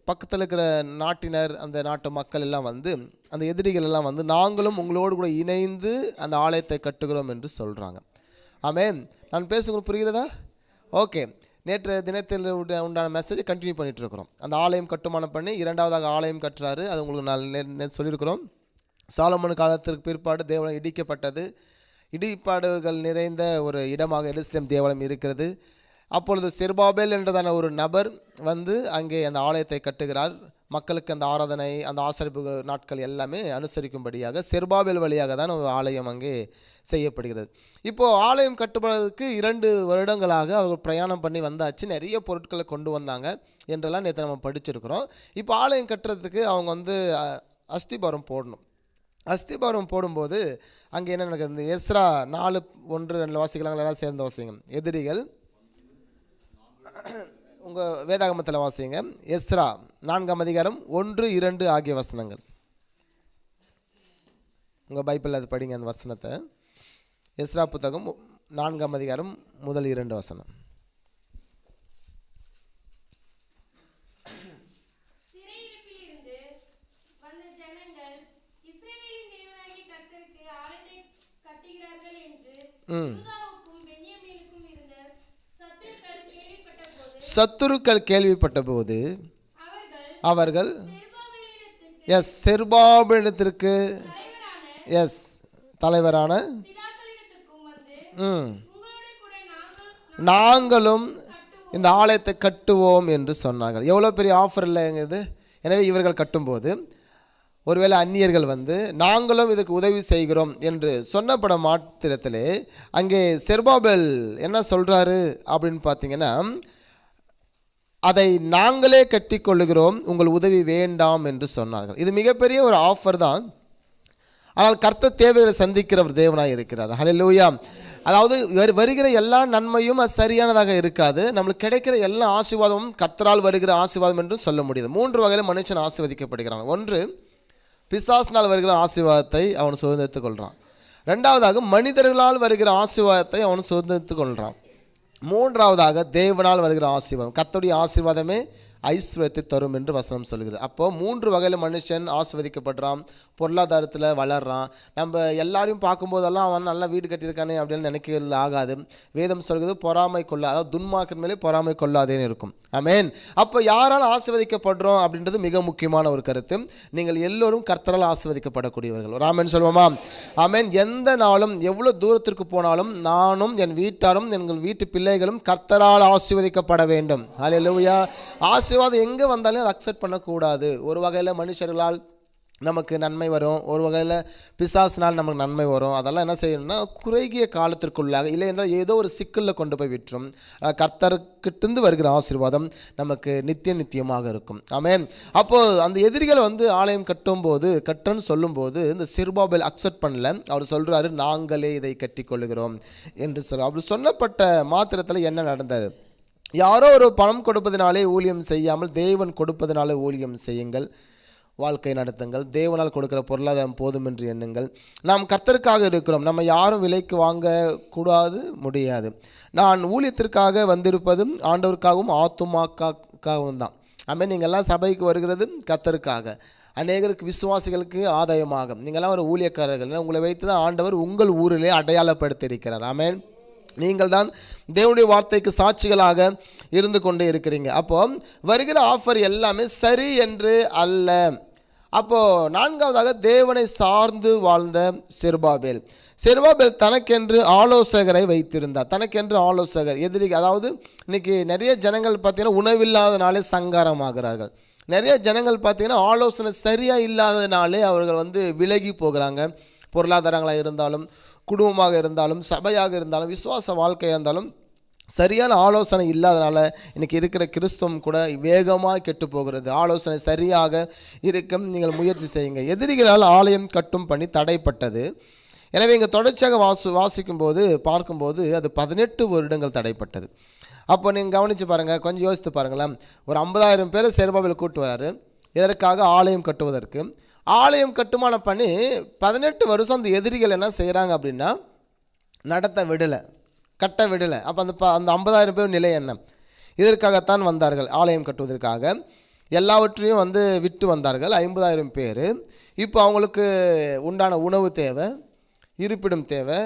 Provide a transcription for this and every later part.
பக்கத்தில் இருக்கிற நாட்டினர், அந்த நாட்டு மக்கள் எல்லாம் வந்து, அந்த எதிரிகள் எல்லாம் வந்து, நாங்களும் உங்களோடு கூட இணைந்து அந்த ஆலயத்தை கட்டுகிறோம் என்று சொல்கிறாங்க. ஆமென். நான் பேசுகிறது புரிகிறதா? ஓகே. நேற்று தினத்தில் உண்டான மெசேஜை கண்டினியூ பண்ணிகிட்டு இருக்கிறோம். அந்த ஆலயம் கட்டுமானம் பண்ணி இரண்டாவதாக ஆலயம் கட்டுறாரு. அது உங்களுக்கு நான் சொல்லியிருக்கிறோம். சாலமோன் காலத்திற்கு பிற்பாடு தேவாலயம் இடிக்கப்பட்டது. இடிபாடுகள் நிறைந்த ஒரு இடமாக எருசலேம் தேவாலயம் இருக்கிறது. அப்பொழுது செருபாபேல் என்றதான ஒரு நபர் வந்து அங்கே அந்த ஆலயத்தை கட்டுகிறார். மக்களுக்கு அந்த ஆராதனை, அந்த ஆசரிப்பு நாட்கள் எல்லாமே அனுசரிக்கும்படியாக செருபாபேல் வழியாக தான் ஒரு ஆலயம் அங்கே செய்யப்படுகிறது. இப்போது ஆலயம் கட்டுப்படுவதற்கு 2 வருடங்களாக அவர்கள் பிரயாணம் பண்ணி வந்தாச்சு. நிறைய பொருட்களை கொண்டு வந்தாங்க என்றெல்லாம் நேற்று நம்ம படிச்சிருக்கிறோம். இப்போ ஆலயம் கட்டுறதுக்கு அவங்க வந்து அஸ்திபாரம் போடணும். அஸ்திபாரம் போடும்போது அங்கே என்ன நடக்குது? இந்த எஸ்ரா 4:1-2 வாசிக்கலாங்களா? எல்லாம் சேர்ந்த வாசிங்க. எதிரிகள், உங்கள் வேதாகமத்தில் வாசிங்க. எஸ்ரா 4ஆம் அதிகாரம் 1-2 ஆகிய வசனங்கள். உங்கள் பைபிளில் அது படிங்க அந்த வசனத்தை. எஸ்ரா புத்தகம் 4ஆம் அதிகாரம் முதல் 2 வசனம். சத்துருக்கள் கேள்விப்பட்ட போது அவர்கள் செருபாபேலிடத்திற்கு தலைவரான நாங்களும் இந்த ஆலயத்தை கட்டுவோம் என்று சொன்னார்கள். எவ்வளோ பெரிய ஆஃபர் இல்லைங்கிறது. எனவே இவர்கள் கட்டும்போது ஒருவேளை அந்நியர்கள் வந்து நாங்களும் இதுக்கு உதவி செய்கிறோம் என்று சொன்னப்பட மாத்திரத்திலே அங்கே செருபாபேல் என்ன சொல்கிறாரு அப்படின்னு பார்த்தீங்கன்னா, அதை நாங்களே கட்டி கொள்ளுகிறோம், உங்கள் உதவி வேண்டாம் என்று சொன்னார்கள். இது மிகப்பெரிய ஒரு ஆஃபர் தான். ஆனால் கர்த்தர் தேவைகளை சந்திக்கிற ஒரு தேவனாக இருக்கிறார். ஹல்லேலூயா. அதாவது வருகிற எல்லா நன்மையும் அது சரியானதாக இருக்காது. நம்மளுக்கு கிடைக்கிற எல்லா ஆசீர்வாதமும் கர்த்தரால் வருகிற ஆசீர்வாதம் என்று சொல்ல முடியாது. 3 வகையில் மனுஷன் ஆசீர்வதிக்கப்படுகிறான். 1, பிசாசினால் வருகிற ஆசீர்வாதத்தை அவன் சுதந்திரித்துக் கொள்கிறான். 2வதாக மனிதர்களால் வருகிற ஆசீர்வாதத்தை அவன் சுதந்திரித்துக் கொள்கிறான். 3வதாக தேவனால் வருகிற ஆசீர்வாதம். கர்த்தருடைய ஆசீர்வாதமே ஐஸ்வர்யத்தை தரும் என்று வசனம் சொல்கிறது. அப்போது 3 வகையில் மனுஷன் ஆசீர்வதிக்கப்படுறான், பொருளாதாரத்தில் வளர்றான். நம்ம எல்லாரையும் பார்க்கும்போதெல்லாம் அவன் நல்லா வீடு கட்டியிருக்கானே அப்படின்னு நினைக்கிறது ஆகாது. வேதம் சொல்கிறது பொறாமை கொள்ள, அதாவது துன்மார்க்கன் மேலே பொறாமை கொள்ளாதேன்னு இருக்கும். ஆமென். அப்போ யாரால் ஆசீர்வதிக்கப்படுறோம் அப்படின்றது மிக முக்கியமான ஒரு கருத்து. நீங்கள் எல்லோரும் கர்த்தரால் ஆசீர்வதிக்கப்படக்கூடியவர்கள். ஒரு ஆமென் சொல்லுவோமா? ஆமென். எந்த நாளும் எவ்வளோ தூரத்திற்கு போனாலும் நானும் என் வீட்டாரும் எங்கள் வீட்டு பிள்ளைகளும் கர்த்தரால் ஆசீர்வதிக்கப்பட வேண்டும். ஹல்லேலூயா. ஆசீர்வாதம் எங்கே வந்தாலும் அதை அக்செப்ட் பண்ணக்கூடாது. ஒரு வகையில் மனுஷர்களால் நமக்கு நன்மை வரும், ஒரு வகையில் பிசாசினால் நமக்கு நன்மை வரும். அதெல்லாம் என்ன செய்யணும்னா குறுகிய காலத்திற்குள்ளாக, இல்லை என்றால் ஏதோ ஒரு சிக்கலில் கொண்டு போய் விட்டுரும். கர்த்தர்கிட்டேருந்து வருகிற ஆசீர்வாதம் நமக்கு நித்தியமாக இருக்கும். ஆமென். அப்போது அந்த எதிரிகள் வந்து ஆலயம் கட்டுன்னு சொல்லும்போது இந்த செருபாபேல் அக்செப்ட் பண்ணல. அவர் சொல்கிறாரு, நாங்களே இதை கட்டி கொள்ளுகிறோம் என்று சொல்கிறார். அப்படி சொன்னப்பட்ட மாத்திரத்தில் என்ன நடந்தது? யாரோ ஒரு பணம் கொடுப்பதினாலே ஊழியம் செய்யாமல் தேவன் கொடுப்பதினாலே ஊழியம் செய்யுங்கள், வாழ்க்கை நடத்துங்கள். தேவனால் கொடுக்கிற பொருளாதாரம் போதும் என்று எண்ணுங்கள். நாம் கர்த்தருக்காக இருக்கிறோம். நம்ம யாரும் விலைக்கு வாங்கக்கூடாது, முடியாது. நான் ஊழியத்திற்காக வந்திருப்பதும் ஆண்டவருக்காகவும் ஆத்துமாக்காகவும் தான். ஆமாம். நீங்கள்லாம் சபைக்கு வருகிறது கர்த்தருக்காக, அநேகருக்கு விசுவாசிகளுக்கு ஆதாயமாக. நீங்கள்லாம் ஒரு ஊழியக்காரர்கள். உங்களை வைத்து தான் ஆண்டவர் உங்கள் ஊரிலே அடையாளப்படுத்தியிருக்கிறார். ஆமென். நீங்கள் தான் தேவனுடைய வார்த்தைக்கு சாட்சிகளாக இருந்து கொண்டே இருக்கிறீங்க. அப்போது வருகிற ஆஃபர் எல்லாமே சரி என்று அல்ல. அப்போது 4வதாக தேவனை சார்ந்து வாழ்ந்த செருபாபேல் தனக்கென்று ஆலோசகரை வைத்திருந்தார். தனக்கென்று ஆலோசகர் எதிரி, அதாவது இன்றைக்கி நிறைய ஜனங்கள் பார்த்திங்கன்னா உணவில்லாதனாலே சங்காரமாகிறார்கள். நிறைய ஜனங்கள் பார்த்திங்கன்னா ஆலோசனை சரியாக இல்லாதனாலே அவர்கள் வந்து விலகி போகிறாங்க. பொருளாதாரங்களாக இருந்தாலும், குடும்பமாக இருந்தாலும், சபையாக இருந்தாலும், விசுவாச வாழ்க்கையாக இருந்தாலும் சரியான ஆலோசனை இல்லாதனால இன்றைக்கி இருக்கிற கிறிஸ்தவம் கூட வேகமாக கெட்டு போகிறது. ஆலோசனை சரியாக இருக்கும். நீங்கள் முயற்சி செய்யுங்க. எதிரிகளால் ஆலயம் கட்டும் பணி தடைப்பட்டது. எனவே இங்கே தொடர்ச்சியாக வாசிக்கும்போது பார்க்கும்போது அது 18 வருடங்கள் தடைப்பட்டது. அப்போ நீங்கள் கவனித்து பாருங்கள், கொஞ்சம் யோசித்து பாருங்களேன். ஒரு 50,000 பேர் செருபாபேல் கூட்டு வராரு. இதற்காக ஆலயம் கட்டுவதற்கு. ஆலயம் கட்டுமான பண்ணி 18 வருஷம் அந்த எதிரிகள் என்ன செய்கிறாங்க அப்படின்னா கட்ட விடலை. அப்போ அந்த 50,000 பேர் நிலை என்ன? இதற்காகத்தான் வந்தார்கள், ஆலயம் கட்டுவதற்காக. எல்லாவற்றையும் வந்து விட்டு வந்தார்கள் 50,000 பேர். இப்போ அவங்களுக்கு உண்டான உணவு தேவை, இருப்பிடம் தேவை.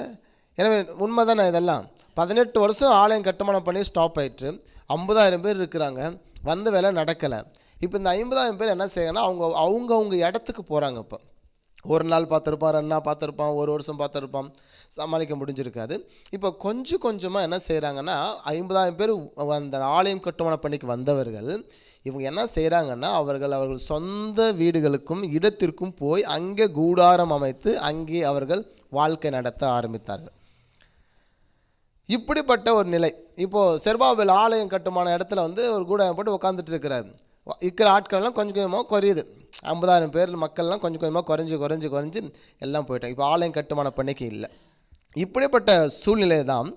எனவே உண்மை தானே இதெல்லாம். 18 வருஷம் ஆலயம் கட்டுமானம் பண்ணி ஸ்டாப் ஆயிட்டு 50,000 பேர் இருக்கிறாங்க, வந்த வேலை நடக்கலை. இப்போ இந்த 50,000 பேர் என்ன செய்யணும்னா அவங்க இடத்துக்கு போகிறாங்க. இப்போ ஒரு நாள் பார்த்துருப்பான், 2 நாள் பார்த்துருப்பான், ஒரு வருஷம் பார்த்துருப்பான், சமாளிக்க முடிஞ்சிருக்காது. இப்போ கொஞ்சம் கொஞ்சமாக என்ன செய்கிறாங்கன்னா 50,000 பேர் அந்த ஆலயம் கட்டுமான பணிக்கு வந்தவர்கள் இவங்க என்ன செய்கிறாங்கன்னா அவர்கள் சொந்த வீடுகளுக்கும் இடத்திற்கும் போய் அங்கே கூடாரம் அமைத்து அங்கே அவர்கள் வாழ்க்கை நடத்த ஆரம்பித்தார்கள். இப்படிப்பட்ட ஒரு நிலை. இப்போது செருபாபேல் ஆலயம் கட்டுமான இடத்துல வந்து ஒரு கூடாரம் போட்டு உட்காந்துட்டு இருக்கிற ஆட்கள்லாம் கொஞ்சம் கொஞ்சமாக குறையுது. 50,000 பேர் மக்கள்லாம் கொஞ்சம் கொஞ்சமாக குறைஞ்சி எல்லாம் போயிட்டாங்க. இப்போ ஆலயம் கட்டுமான பணிக்கு இல்லை. இப்படிப்பட்ட சூழ்நிலை தான்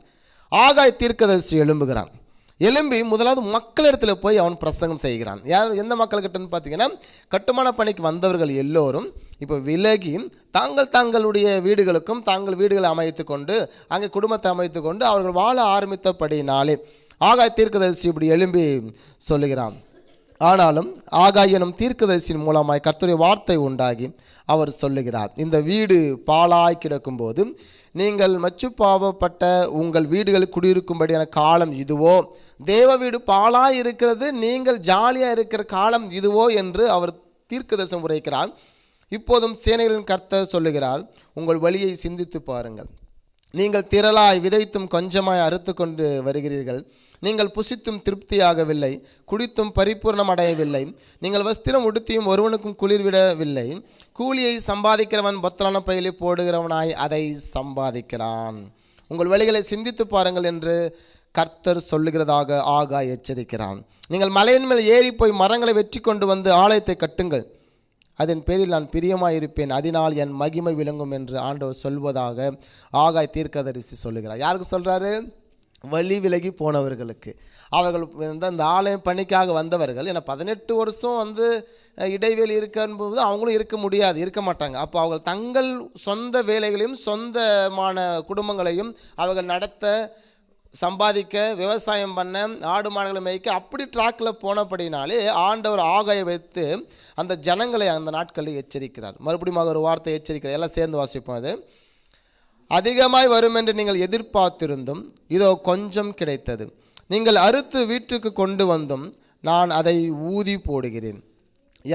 ஆகாய் தீர்க்கதரிசி எழும்புகிறான். எழும்பி முதலாவது மக்களிடத்தில் போய் அவன் பிரசங்கம் செய்கிறான். எந்த மக்கள்கிட்டன்னு பார்த்தீங்கன்னா கட்டுமான பணிக்கு வந்தவர்கள் எல்லோரும் இப்போ விலகி தங்களுடைய வீடுகளுக்கும் வீடுகளை அமைத்து கொண்டு அங்கே குடும்பத்தை அமைத்து கொண்டு அவர்கள் வாழ ஆரம்பித்தபடினாலே ஆகாய் தீர்க்கதரிசி இப்படி எழும்பி சொல்லுகிறான். ஆனாலும் ஆகாய் எனும் தீர்க்கதரிசியின் மூலமாய் கர்த்தருடைய வார்த்தை உண்டாகி அவர் சொல்லுகிறார், இந்த வீடு பாழாய் கிடக்கும்போது நீங்கள் மச்சுப்பாவப்பட்ட உங்கள் வீடுகள் குடியிருக்கும்படியான காலம் இதுவோ, தேவ வீடு பாழாய் இருக்கிறது, நீங்கள் ஜாலியாக இருக்கிற காலம் இதுவோ என்று அவர் தீர்க்கதரிசனம் உரைக்கிறார். இப்போதும் சேனைகளின் கர்த்தர் சொல்லுகிறார், உங்கள் வழியை சிந்தித்து பாருங்கள். நீங்கள் திரளாய் விதைத்தும் கொஞ்சமாய் அறுத்து கொண்டு வருகிறீர்கள். நீங்கள் புசித்தும் திருப்தியாகவில்லை, குடித்தும் பரிபூர்ணம் அடையவில்லை. நீங்கள் வஸ்திரம் உடுத்தியும் ஒருவனுக்கும் குளிர்விடவில்லை. கூலியை சம்பாதிக்கிறவன் பத்திரான பையிலே போடுகிறவனாய் அதை சம்பாதிக்கிறான். உங்கள் வழிகளை சிந்தித்து பாருங்கள் என்று கர்த்தர் சொல்லுகிறதாக ஆகாய் எச்சரிக்கிறான். நீங்கள் மலையின் மேல் ஏறி போய் மரங்களை வெற்றி கொண்டு வந்து ஆலயத்தை கட்டுங்கள், அதன் பேரில் நான் பிரியமாயிருப்பேன், அதனால் என் மகிமை விளங்கும் என்று ஆண்டவர் சொல்வதாக ஆகாய் தீர்க்கதரிசி சொல்லுகிறார். யாருக்கு சொல்கிறாரு? வழி விலகி போனவர்களுக்கு. அவர்கள் வந்து அந்த ஆலயம் பணிக்காக வந்தவர்கள். ஏன்னா 18 வருஷம் வந்து இடைவெளி இருக்கும்போது அவங்களும் இருக்க மாட்டாங்க. அப்போ அவர்கள் தங்கள் சொந்த வேலைகளையும் சொந்தமான குடும்பங்களையும் அவர்கள் நடத்த, சம்பாதிக்க, விவசாயம் பண்ண, ஆடு மாடுகளை மேய்க்க அப்படி ட்ராக்கில் போனபடினாலே ஆண்டவர் ஆகாயை வைத்து அந்த ஜனங்களை அந்த நாட்களில் எச்சரிக்கிறார். மறுபடியும் ஒரு வார்த்தை எச்சரிக்கிறார். எல்லாம் சேர்ந்து வாசிப்போம். அது அதிகமாய் வரும் என்று நீங்கள் எதிர்பார்த்திருந்தும் இதோ கொஞ்சம் கிடைத்தது. நீங்கள் அறுத்து வீட்டுக்கு கொண்டு வந்தும் நான் அதை ஊதி போடுகிறேன்.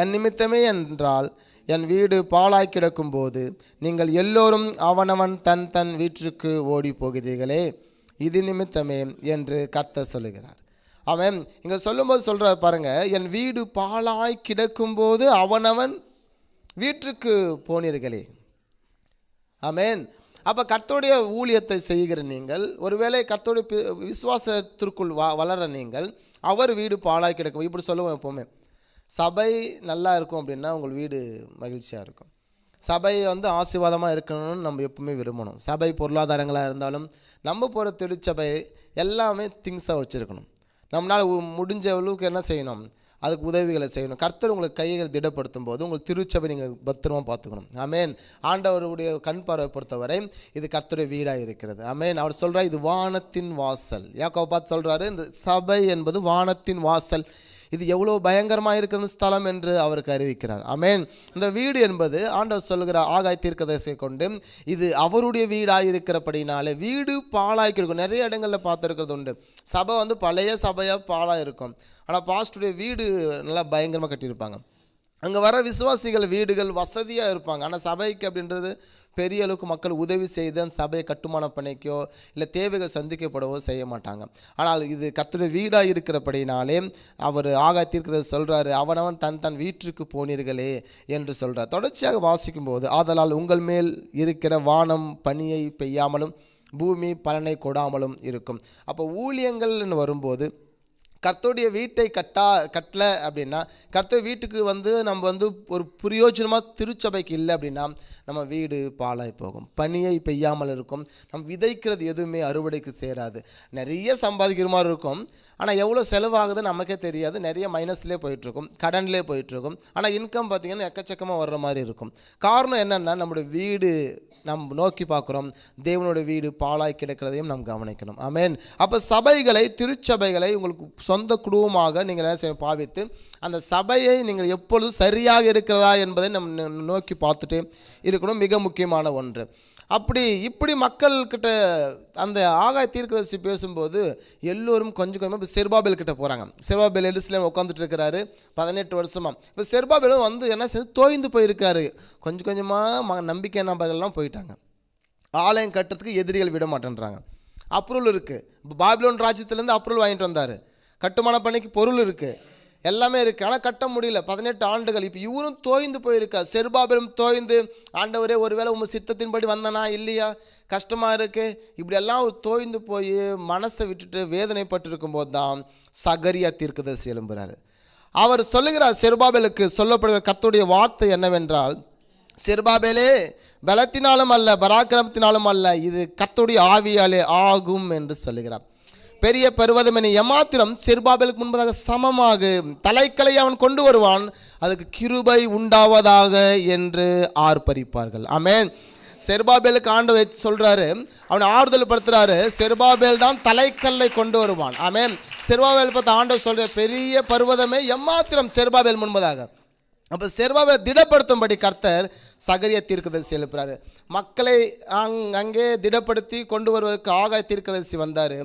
என் நிமித்தமே என்றால் என் வீடு பாழாய் கிடக்கும்போது நீங்கள் எல்லோரும் அவனவன் தன் வீட்டிற்கு ஓடி போகிறீர்களே, இது நிமித்தமே என்று கர்த்தர் சொல்லுகிறார். அவன் இங்கே சொல்லும்போது சொல்கிறார் பாருங்க, என் வீடு பாழாய் கிடக்கும்போது அவனவன் வீட்டுக்கு போனீர்களே. ஆமென். அப்போ கர்த்தருடைய ஊழியத்தை செய்கிற நீங்கள், ஒருவேளை கர்த்தருடைய விசுவாசத்திற்குள் வளர நீங்கள், அவர் வீடு பாழாய் கிடக்கும் இப்படி சொல்லுவோம். எப்போவுமே சபை நல்லா இருக்கும் அப்படின்னா உங்கள் வீடு மகிழ்ச்சியாக இருக்கும். சபை வந்து ஆசீர்வாதமாக இருக்கணும்னு நம்ம எப்பவுமே விரும்பணும். சபை பொருளாதாரங்களாக இருந்தாலும் நம்ம போகிற திருச்சபை எல்லாமே திங்ஸாக வச்சுருக்கணும். நம்மளால் முடிஞ்ச அளவுக்கு என்ன செய்யணும், அதுக்கு உதவிகளை செய்யணும். கர்த்தர் உங்களுக்கு கைகள் திடப்படுத்தும் போது உங்கள் திருச்சபை நீங்கள் பத்திரமா பார்த்துக்கணும். ஆமேன். ஆண்டவருடைய கண் பார்வை பொறுத்தவரை இது கர்த்தருடைய வீடாக இருக்கிறது. ஆமேன். அவர் சொல்கிறார், இது வானத்தின் வாசல். யாக்கோபு பார்த்து சொல்கிறாரு, இந்த சபை என்பது வானத்தின் வாசல், இது எவ்வளோ பயங்கரமாக இருக்கிற ஸ்தலம் என்று அவருக்கு அறிவிக்கிறார். ஆமேன். இந்த வீடு என்பது ஆண்டவர் சொல்லுகிற ஆகாய் தீர்க்கதரிசியை கொண்டு இது அவருடைய வீடாக இருக்கிறபடினாலே வீடு பாழாய்க்கு இருக்கும். நிறைய இடங்களில் பார்த்துருக்கிறது உண்டு. சபை வந்து பழைய சபையாக பாழாக இருக்கும், ஆனால் பாஸ்டருடைய வீடு நல்லா பயங்கரமாக கட்டியிருப்பாங்க. அங்கே வர விசுவாசிகள் வீடுகள் வசதியாக இருப்பாங்க. ஆனால் சபைக்கு அப்படின்றது பெரிய அளவுக்கு மக்கள் உதவி செய்து அந்த சபையை கட்டுமான பணிக்கோ இல்லை தேவைகள் சந்திக்கப்படவோ செய்ய மாட்டாங்க. ஆனால் இது கர்த்தருடைய வீடாக இருக்கிறபடினாலே அவர் ஆகாய் தீர்க்கதரிசி சொல்கிறாரு, அவனவன் தன் வீட்டிற்கு போனீர்களே என்று சொல்கிறார். தொடர்ச்சியாக வாசிக்கும் போது, ஆதலால் உங்கள் மேல் இருக்கிற வானம் பனியை பெய்யாமலும் பூமி பலனை கொடாமலும் இருக்கும். அப்போ ஊழியங்கள்னு வரும்போது கர்த்தருடைய வீட்டை கட்டல அப்படின்னா, கர்த்தர் வீட்டுக்கு வந்து நம்ம வந்து ஒரு பிரயோஜனமாக திருச்சபைக்கு இல்லை அப்படின்னா நம்ம வீடு பாழாய் போகும், பனியை பெய்யாமல் இருக்கும், நம்ம விதைக்கிறது எதுவுமே அறுவடைக்கு சேராது. நிறைய சம்பாதிக்கிற மாதிரி இருக்கும், ஆனால் எவ்வளோ செலவாகுது நமக்கே தெரியாது. நிறைய மைனஸ்லேயே போயிட்டுருக்கும், கடன்லேயே போயிட்டுருக்கும். ஆனால் இன்கம் பார்த்திங்கன்னா எக்கச்சக்கமாக வர்ற மாதிரி இருக்கும். காரணம் என்னென்னா, நம்முடைய வீடு நம்ம நோக்கி பார்க்குறோம், தேவனுடைய வீடு பாழாய் கிடக்கிறதையும் நாம் கவனிக்கணும். ஆமென். அப்போ சபைகளை, திருச்சபைகளை உங்களுக்கு சொந்த குடும்பமாக நீங்கள் பாவித்து அந்த சபையை நீங்கள் எப்பொழுதும் சரியாக இருக்கிறதா என்பதை நம்ம நோக்கி பார்த்துட்டு இருக்கணும். மிக முக்கியமான ஒன்று. இப்படி மக்கள்கிட்ட அந்த ஆகாய தீர்க்கதரிசி பேசும்போது எல்லோரும் கொஞ்சம் கொஞ்சமாக இப்போ செருபாபேல் கிட்ட போகிறாங்க. செருபாபேல் எருசலேமில் உட்காந்துட்டு இருக்கிறாரு 18 வருஷமாக. இப்போ செருபாபேலும் வந்து என்ன செய்து தோய்ந்து போயிருக்காரு. கொஞ்சம் கொஞ்சமாக நம்பிக்கை நபர்கள்லாம் போயிட்டாங்க. ஆலயம் கட்டுறதுக்கு எதிரிகள் விட மாட்டேன்றாங்க. அப்ரூவல் இருக்குது. இப்போ பாபிலோன் ராஜ்யத்துலேருந்து அப்ரூவல் வாங்கிட்டு வந்தார். கட்டுமான பணிக்கு பொருள் இருக்குது, எல்லாமே இருக்குது. ஆனால் கட்ட முடியல. 18 ஆண்டுகள். இப்போ இவரும் தோய்ந்து போயிருக்கார். செருபாபேலும் தோய்ந்து, ஆண்டவரே ஒருவேளை உங்கள் சித்தத்தின்படி வந்தனா இல்லையா, கஷ்டமாக இருக்குது, இப்படியெல்லாம் தோய்ந்து போய் மனசை விட்டுட்டு வேதனைப்பட்டு இருக்கும்போது தான் சகரியா தீர்க்கதரிசி எழும்புகிறார். அவர் சொல்லுகிறார், செருபாபேலுக்கு சொல்லப்படுகிற கர்த்தருடைய வார்த்தை என்னவென்றால், செருபாபேலே பலத்தினாலும் அல்ல பராக்கிரமத்தினாலும் அல்ல, இது கர்த்தருடைய ஆவியாலே ஆகும் என்று சொல்லுகிறார். பெரிய பர்வதம் என எமாத்திரம் செருபாபேலுக்கு முன்பதாக சமமாக தலைக்கலை அவன் கொண்டு வருவான், அதுக்கு கிருபை உண்டாவதாக என்று ஆர்ப்பரிப்பார்கள். ஆமென். செருபாபேலுக்கு ஆண்டவர் சொல்றாரு, அவனை ஆறுதல் படுத்துறாரு, செருபாபேல் தான் தலைக்கல்லை கொண்டு வருவான். ஆமென். செருபாபேல் பார்த்து ஆண்டவர் சொல்ற, பெரிய பர்வதமே எம்மாத்திரம் செருபாபேல் முன்பதாக. அப்போ செருபாபேலை திடப்படுத்தும்படி கர்த்தர் சகரியா தீர்க்கதரிசி எழுப்புறாரு. மக்களை அங்கே திடப்படுத்தி கொண்டு வருவதற்கு ஆகாய தீர்க்கதரிசி வந்தார்.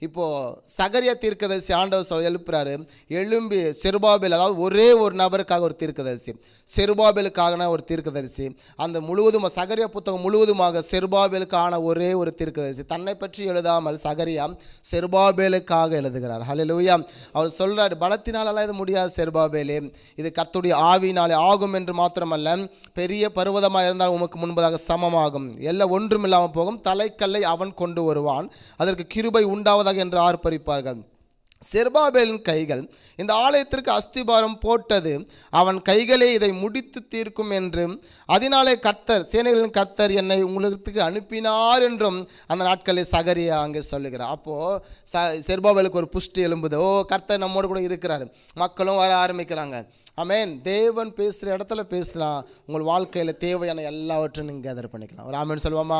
இப்போது சகரியா தீர்க்கதரிசி ஆண்டவர் எழுப்புறாரு, எழும்பி செருபாபேல், அதாவது ஒரே ஒரு நபருக்காக ஒரு தீர்க்கதரிசி, செருபாபேலுக்கான ஒரு தீர்க்கதரிசி, அந்த முழுவதும் சகரியா புத்தகம் முழுவதுமாக செருபாபேலுக்கான ஒரே ஒரு தீர்க்கதரிசி. தன்னை பற்றி எழுதாமல் சகரியா செருபாபேலுக்காக எழுதுகிறார். ஹல்லேலூயா. அவர் சொல்கிறார், பலத்தினாலெல்லாம் இது முடியாது செருபாபேலே, இது கர்த்தருடைய ஆவியினாலே ஆகும் என்று மாத்திரமல்ல, பெரிய பர்வதமாக இருந்தால் உமக்கு முன்பதாக சமமாகும், எல்லாம் ஒன்றும் இல்லாமல் போகும், தலைக்கல்லை அவன் கொண்டு வருவான், அதற்கு கிருபை உண்டாவதாக என்று ஆர்ப்பரிப்பார்கள். செருபாபேலின் கைகள் இந்த ஆலயத்திற்கு அஸ்திபாரம் போட்டது, அவன் கைகளே இதை முடித்து தீர்க்கும் என்றும், அதனாலே கர்த்தர் சேனைகளின் கர்த்தர் என்னை உங்களுக்கு அனுப்பினார் என்றும் அந்த நாட்களில் சகரியா அங்கே சொல்லுகிறார். அப்போது செருபாபேலுக்கு ஒரு புஷ்டி எழும்புது. கர்த்தர் நம்மோடு கூட இருக்கிறார். மக்களும் வர ஆரம்பிக்கிறாங்க. ஆமென். தேவன் பேசுகிற இடத்துல பேசலாம். உங்கள் வாழ்க்கையில் தேவையான எல்லாவற்றையும் நீங்கள் கேதர் பண்ணிக்கலாம். ஒரு ஆமென் சொல்லுவோமா?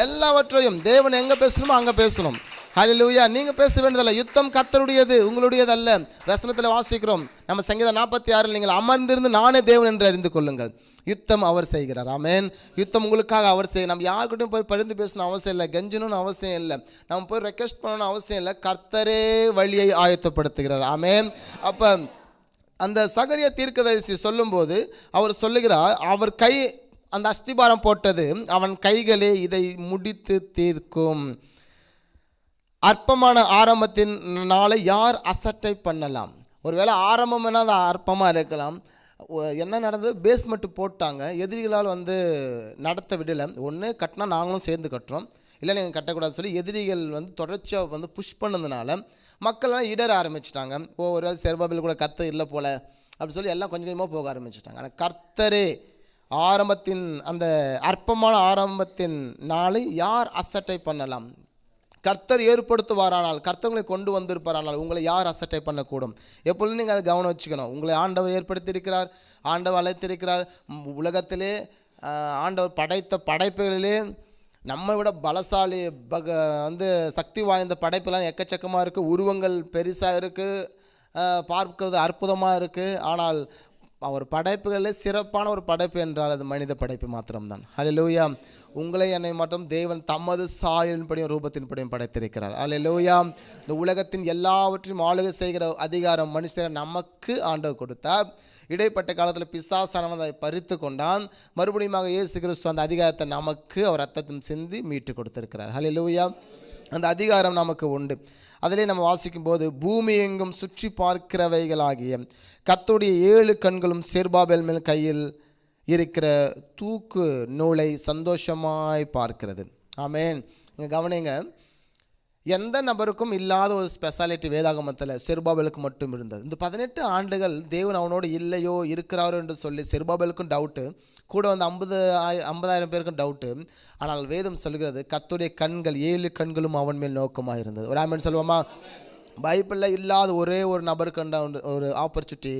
எல்லாவற்றையும் தேவன் எங்கே பேசணுமோ அங்கே பேசணும். ஹல்லேலூயா. நீங்கள் பேச வேண்டியதில்லை. யுத்தம் கர்த்தருடையது, உங்களுடையது அல்ல. வசனத்தில் வாசிக்கிறோம் நம்ம சங்கீதம் 46, நீங்கள் அமர்ந்திருந்து நானே தேவன் என்று அறிந்து கொள்ளுங்கள். யுத்தம் அவர் செய்கிறார். ஆமென். யுத்தம் உங்களுக்காக அவர் செய்ய. நம்ம யாருக்கிட்டையும் போய் பரிந்து பேசணும் அவசியம் இல்லை, கெஞ்சணும்னு அவசியம் இல்லை, நம்ம போய் ரெக்வெஸ்ட் பண்ணணும் அவசியம் இல்லை. கர்த்தரே வழியை ஆயத்தப்படுத்துகிறார். ஆமென். அப்போ அந்த சகரியா தீர்க்கதரிசி சொல்லும்போது அவர் சொல்லுகிறார், அவர் கை அந்த அஸ்திபாரம் போட்டது, அவன் கைகளே இதை முடித்து தீர்க்கும். அற்பமான ஆரம்பத்தின் நாளை யார் அசட்டை பண்ணலாம்? ஒருவேளை ஆரம்பம்னா அது அற்பமாக இருக்கலாம். என்ன நடந்தது? பேஸ்மெண்ட்டு போட்டாங்க, எதிரிகளால் நடத்த விடலை. ஒன்று கட்டினா நாங்களும் சேர்ந்து கட்டுறோம், இல்லை நீங்கள் கட்டக்கூடாது சொல்லி எதிரிகள் தொடர்ச்சியாக புஷ் பண்ணதுனால மக்கள்லாம் இடர ஆரம்பிச்சிட்டாங்க. ஒரு வேளை செருபாபேல் கூட கர்த்தர் இல்லை போல அப்படி சொல்லி எல்லாம் கொஞ்சம் கொஞ்சமாக போக ஆரம்பிச்சிட்டாங்க. ஆனால் கர்த்தரே ஆரம்பத்தின் அந்த அற்பமான ஆரம்பத்தின் நாளை யார் அசட்டை பண்ணலாம்? கர்த்தர் ஏற்படுத்துவாரானால், கர்த்தர்களை கொண்டு வந்திருப்பாரானால் உங்களை யார் அசட்டை பண்ணக்கூடும்? எப்பொழுதும் நீங்கள் அதை கவனம் வச்சுக்கணும். உங்களை ஆண்டவர் ஏற்படுத்தியிருக்கிறார், ஆண்டவர் அழைத்திருக்கிறார். உலகத்திலே ஆண்டவர் படைத்த படைப்புகளிலே நம்மை விட பலசாலி சக்தி வாய்ந்த படைப்பெல்லாம் எக்கச்சக்கமாக இருக்குது. உருவங்கள் பெருசாக இருக்குது, பார்க்கிறது அற்புதமாக இருக்குது. ஆனால் அவர் படைப்புகளில் சிறப்பான ஒரு படைப்பு என்றால் அது மனித படைப்பு மாத்திரம்தான். ஹல்லேலூயா. உங்களை என்னை மட்டும் தேவன் தமது சாயலின்படியும் ரூபத்தின்படியும் படைத்திருக்கிறார். ஹல்லேலூயா. இந்த உலகத்தின் எல்லாவற்றையும் ஆளுகை செய்கிற அதிகாரம் மனுஷரை நமக்கு ஆண்டவர் கொடுத்தார். இடைப்பட்ட காலத்தில் பிசாசானவன் அதை பறித்து கொண்டான். மறுபடியும் இயேசு கிறிஸ்து அந்த அதிகாரத்தை நமக்கு அவர் ரத்தத்தின் சிந்தி மீட்டு கொடுத்திருக்கிறார். ஹல்லேலூயா. அந்த அதிகாரம் நமக்கு உண்டு. அதிலே நம்ம வாசிக்கும் போது, பூமி எங்கும் சுற்றி பார்க்கிறவைகளாகிய கர்த்தருடைய 7 கண்களும் செருபாபேல் மேல் கையில் இருக்கிற தூக்கு நூலை சந்தோஷமாய் பார்க்கிறது. ஆமென். இங்கே கவனிங்க, எந்த நபருக்கும் இல்லாத ஒரு ஸ்பெஷாலிட்டி வேதாகமத்தில் செருபாபேலுக்கு மட்டும் இருந்தது. இந்த 18 ஆண்டுகள் தேவன் அவனோடு இல்லையோ இருக்கிறாரோ என்று சொல்லி செருபாபேலுக்கும் டவுட்டு, கூட 50,000 பேருக்கும் டவுட்டு. ஆனால் வேதம் சொல்கிறது, கர்த்தருடைய கண்கள் 7 கண்களும் அவன் மேல் நோக்கமாக இருந்தது. ஒரு ஆமென் சொல்லுவோமா? பைபிளில் இல்லாத ஒரே ஒரு நபருக்கு ஒரு ஆப்பர்ச்சுனிட்டி,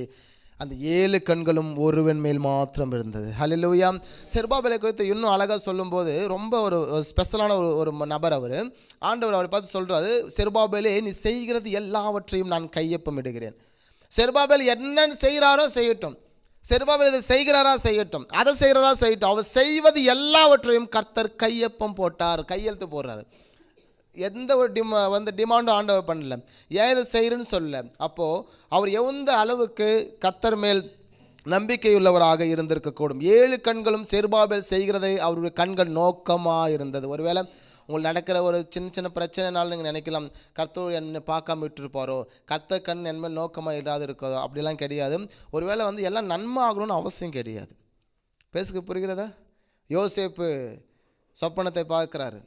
அந்த 7 கண்களும் ஒருவன் மேல் மாத்திரம் இருந்தது. ஹல்லேலூயா. செருபாபேலை குறித்து இன்னும் அழகாக சொல்லும்போது ரொம்ப ஒரு ஸ்பெஷலான ஒரு நபர் அவர். ஆண்டவர் அவரை பார்த்து சொல்கிறாரு, செருபாபேலே நீ செய்கிறது எல்லாவற்றையும் நான் கையொப்பமிடுகிறேன். செருபாபேல் என்ன செய்கிறாரோ செய்யட்டும், செருபாபேல் இதை செய்கிறாரா செய்யட்டும், அதை செய்கிறாரா செய்யட்டும், அவர் செய்வது எல்லாவற்றையும் கர்த்தர் கையொப்பம் போட்டார், கையெழுத்து போடுறாரு. எந்த ஒரு டிமாண்டும் ஆண்டவர் பண்ணல, ஏன் இதை செய்கிறேன்னு சொல்லல. அப்போது அவர் எந்த அளவுக்கு கர்த்தர் மேல் நம்பிக்கையுள்ளவராக இருந்திருக்கக்கூடும். 7 கண்களும் செருபாபேல் செய்கிறதை அவருடைய கண்கள் நோக்கமாக இருந்தது. ஒருவேளை உங்களுக்கு நடக்கிற ஒரு சின்ன சின்ன பிரச்சனைனாலும் நீங்கள் நினைக்கலாம், கர்த்தர் என்னை பார்க்காம விட்டுருப்பாரோ, கர்த்தர் கண் என் மேல் நோக்கமாக இல்லாது இருக்கோ, அப்படிலாம் கிடையாது. ஒருவேளை எல்லாம் நன்மை ஆகணும்னு அவசியம் கிடையாது. பேசுக்கு புரிகிறதா? யோசேப்பு சொப்பனத்தை பார்க்குறாரு,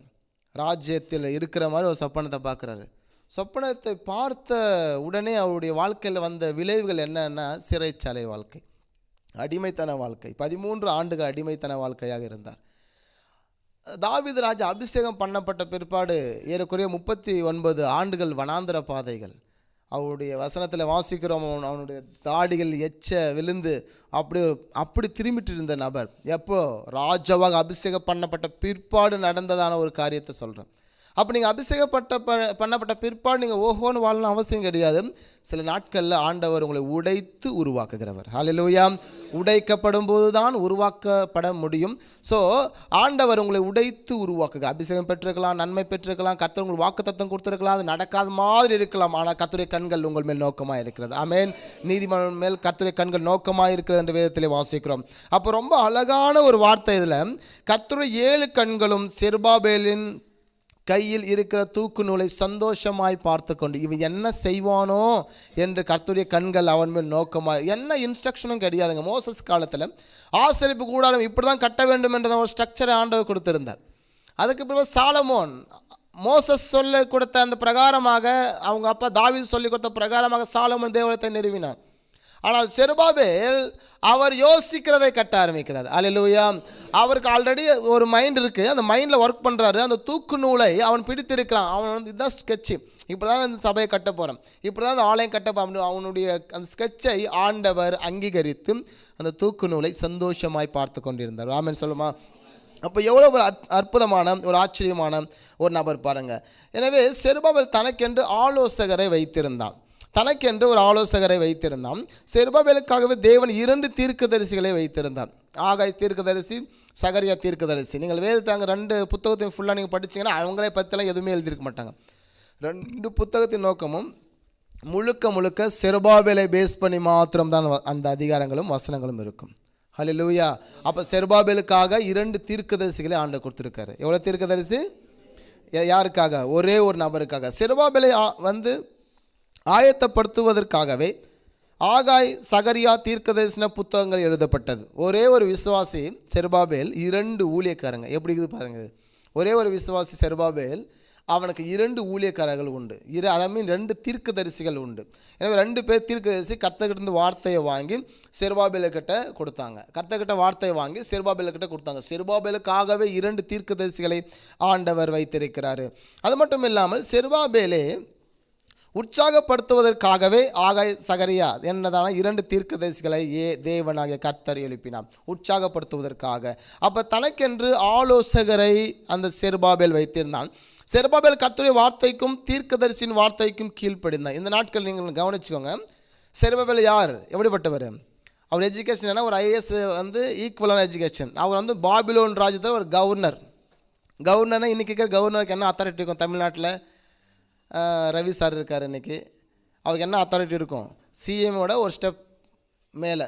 ராஜ்யத்தில் இருக்கிற மாதிரி ஒரு சொப்பனத்தை பார்க்குறாரு. சொப்பனத்தை பார்த்த உடனே அவருடைய வாழ்க்கையில் வந்த விளைவுகள் என்னன்னா, சிறைச்சாலை வாழ்க்கை, அடிமைத்தன வாழ்க்கை, 13 ஆண்டுகள் அடிமைத்தன வாழ்க்கையாக இருந்தார். தாவீது ராஜா அபிஷேகம் பண்ணப்பட்ட பிற்பாடு ஏறக்குறைய 39 ஆண்டுகள் வனாந்தர பாதைகள். அவருடைய வசனத்தில் வாசிக்கிறோம், அவனுடைய தாடிகள் எச்ச விழுந்து அப்படி திரும்பிட்டு இருந்த நபர் எப்போ ராஜாவாக அபிஷேகம் பண்ணப்பட்ட பிற்பாடு நடந்ததான ஒரு காரியத்தை சொல்கிறேன். அப்போ நீங்கள் பண்ணப்பட்ட பிற்பாடு நீங்கள் ஓஹோன்னு வாழணும் அவசியம் கிடையாது. சில நாட்களில் ஆண்டவர் உங்களை உடைத்து உருவாக்குகிறவர். ஹல்லேலூயா. உடைக்கப்படும் போது தான் உருவாக்கப்பட முடியும். ஸோ ஆண்டவர் உங்களை உடைத்து உருவாக்குகிறார். அபிஷேகம் பெற்றிருக்கலாம், நன்மை பெற்றிருக்கலாம், கர்த்தர் உங்களுக்கு வாக்குத்தத்தம் கொடுத்துருக்கலாம், அது நடக்காத மாதிரி இருக்கலாம், ஆனால் கர்த்தருடைய கண்கள் உங்கள் மேல் நோக்கமாக இருக்கிறது. ஆமென். நீதிமன்றம் மேல் கர்த்தருடைய கண்கள் நோக்கமாக இருக்கிறது என்று வேதத்திலே வாசிக்கிறோம். அப்போ ரொம்ப அழகான ஒரு வார்த்தை இதில், கர்த்தருடைய 7 கண்களும் செருபாபேலின் கையில் இருக்கிற தூக்கு நூலை சந்தோஷமாய் பார்த்து கொண்டு இவன் என்ன செய்வானோ என்று கர்த்தருடைய கண்கள் அவன் மேல் நோக்கமாக. என்ன இன்ஸ்ட்ரக்ஷனும் கிடையாதுங்க. மோசஸ் காலத்தில் ஆசரிப்பு கூடாரம் இப்படி தான் கட்ட வேண்டும் என்ற ஒரு ஸ்ட்ரக்சரை ஆண்டவர் கொடுத்திருந்தார். அதுக்கு பிறகு சாலமோன் மோசஸ் சொல்ல கொடுத்த அந்த பிரகாரமாக, அவங்க அப்பா தாவீது சொல்லி கொடுத்த பிரகாரமாக சாலமோன் தேவாலயத்தை நிறுவினான். ஆனால் செருபாபேல் அவர் யோசிக்கிறதை கட்ட ஆரம்பிக்கிறார். அல்லேலூயா. அவருக்கு ஆல்ரெடி ஒரு மைண்ட் இருக்குது, அந்த மைண்டில் ஒர்க் பண்ணுறாரு. அந்த தூக்கு நூலை அவன் பிடித்திருக்கிறான். அவன் இதுதான் ஸ்கெட்சு, இப்படி தான் இந்த சபையை கட்ட போகிறோம், இப்படி தான் அந்த ஆலயம் கட்ட போகிறோம். அவனுடைய அந்த ஸ்கெட்சை ஆண்டவர் அங்கீகரித்து அந்த தூக்கு நூலை சந்தோஷமாய் பார்த்து கொண்டிருந்தார். ஆமென் சொல்லுமா. அப்போ எவ்வளோ ஒரு அற்புதமான ஒரு ஆச்சரியமான ஒரு நபர் பாருங்கள். எனவே செருபாபேல் தனக்கென்று ஆலோசகரை வைத்திருந்தான். ஒரு ஆலோசகரை வைத்திருந்தான். செருபாபேலுக்காகவே தேவன் 2 தீர்க்கதரிசிகளை வைத்திருந்தான். ஆகாய் தீர்க்கதரிசி, சகரியா தீர்க்கதரிசி. நீங்கள் வேதத்தாங்க 2 புத்தகத்தையும் ஃபுல்லாக நீங்கள் படிச்சிங்கன்னா அவங்களே பற்றிலாம் எதுவுமே எழுதியிருக்க மாட்டாங்க. 2 புத்தகத்தின் நோக்கமும் முழுக்க செருபாபேலை பேஸ் பண்ணி மாத்திரம்தான் அந்த அதிகாரங்களும் வசனங்களும் இருக்கும். ஹல்லேலூயா. அப்போ செருபாபேலுக்காக 2 தீர்க்கதரிசிகளை ஆண்டவர் கொடுத்துருக்காரு. எவ்வளோ தீர்க்கதரிசி? யாருக்காக? ஒரே ஒரு நபருக்காக. செருபாபேலை ஆயத்தப்படுத்துவதற்காகவே ஆகாய், சகரியா தீர்க்கதரிசன புத்தகங்கள் எழுதப்பட்டது. ஒரே ஒரு விசுவாசி செருபாபேல், 2 ஊழியக்காரங்க. எப்படி இருக்குது பாருங்க. ஒரே ஒரு விசுவாசி செருபாபேல், அவனுக்கு 2 ஊழியக்காரர்கள் உண்டு. 2 தீர்க்கதரிசிகள் உண்டு. எனவே 2 பேர் தீர்க்கதரிசி கர்த்தர்கிட்ட வார்த்தையை வாங்கி செருபாபேலுக்கிட்ட கொடுத்தாங்க. கர்த்தர்கிட்ட வார்த்தையை வாங்கி செருபாபேலுக்கிட்ட கொடுத்தாங்க. செருபாபேலுக்காகவே 2 தீர்க்கதரிசிகளை ஆண்டவர் வைத்திருக்கிறாரு. அது மட்டும் இல்லாமல் செருபாபேலே உற்சாகப்படுத்துவதற்காகவே ஆகாய், சகரியா என்னதான 2 தீர்க்கதரிசிகளை தேவனாகிய கர்த்தர் எழுப்பினார், உற்சாகப்படுத்துவதற்காக. அப்போ தனக்கென்று ஆலோசகரை அந்த செருபாபேல் வைத்திருந்தான். செருபாபேல் கர்த்தருடைய வார்த்தைக்கும் தீர்க்கதரிசியின் வார்த்தைக்கும் கீழ்ப்படிந்தான். இந்த நாட்கள் நீங்கள் கவனிச்சுக்கோங்க. செருபாபேல் யார்? எப்படிப்பட்டவர்? அவர் எஜுகேஷன் என்ன? ஒரு IAS ஈக்குவலான எஜுகேஷன். அவர் பாபிலோன் ராஜ்யத்தில் ஒரு கவர்னர்னா இன்றைக்கி இருக்கிற கவர்னருக்கு என்ன அத்தாரிட்டி இருக்கும்? தமிழ்நாட்டில் ரவி சார் இருக்கார். இன்றைக்கி அவருக்கு என்ன அத்தாரிட்டி இருக்கும்? CMஓட ஒரு ஸ்டெப் மேலே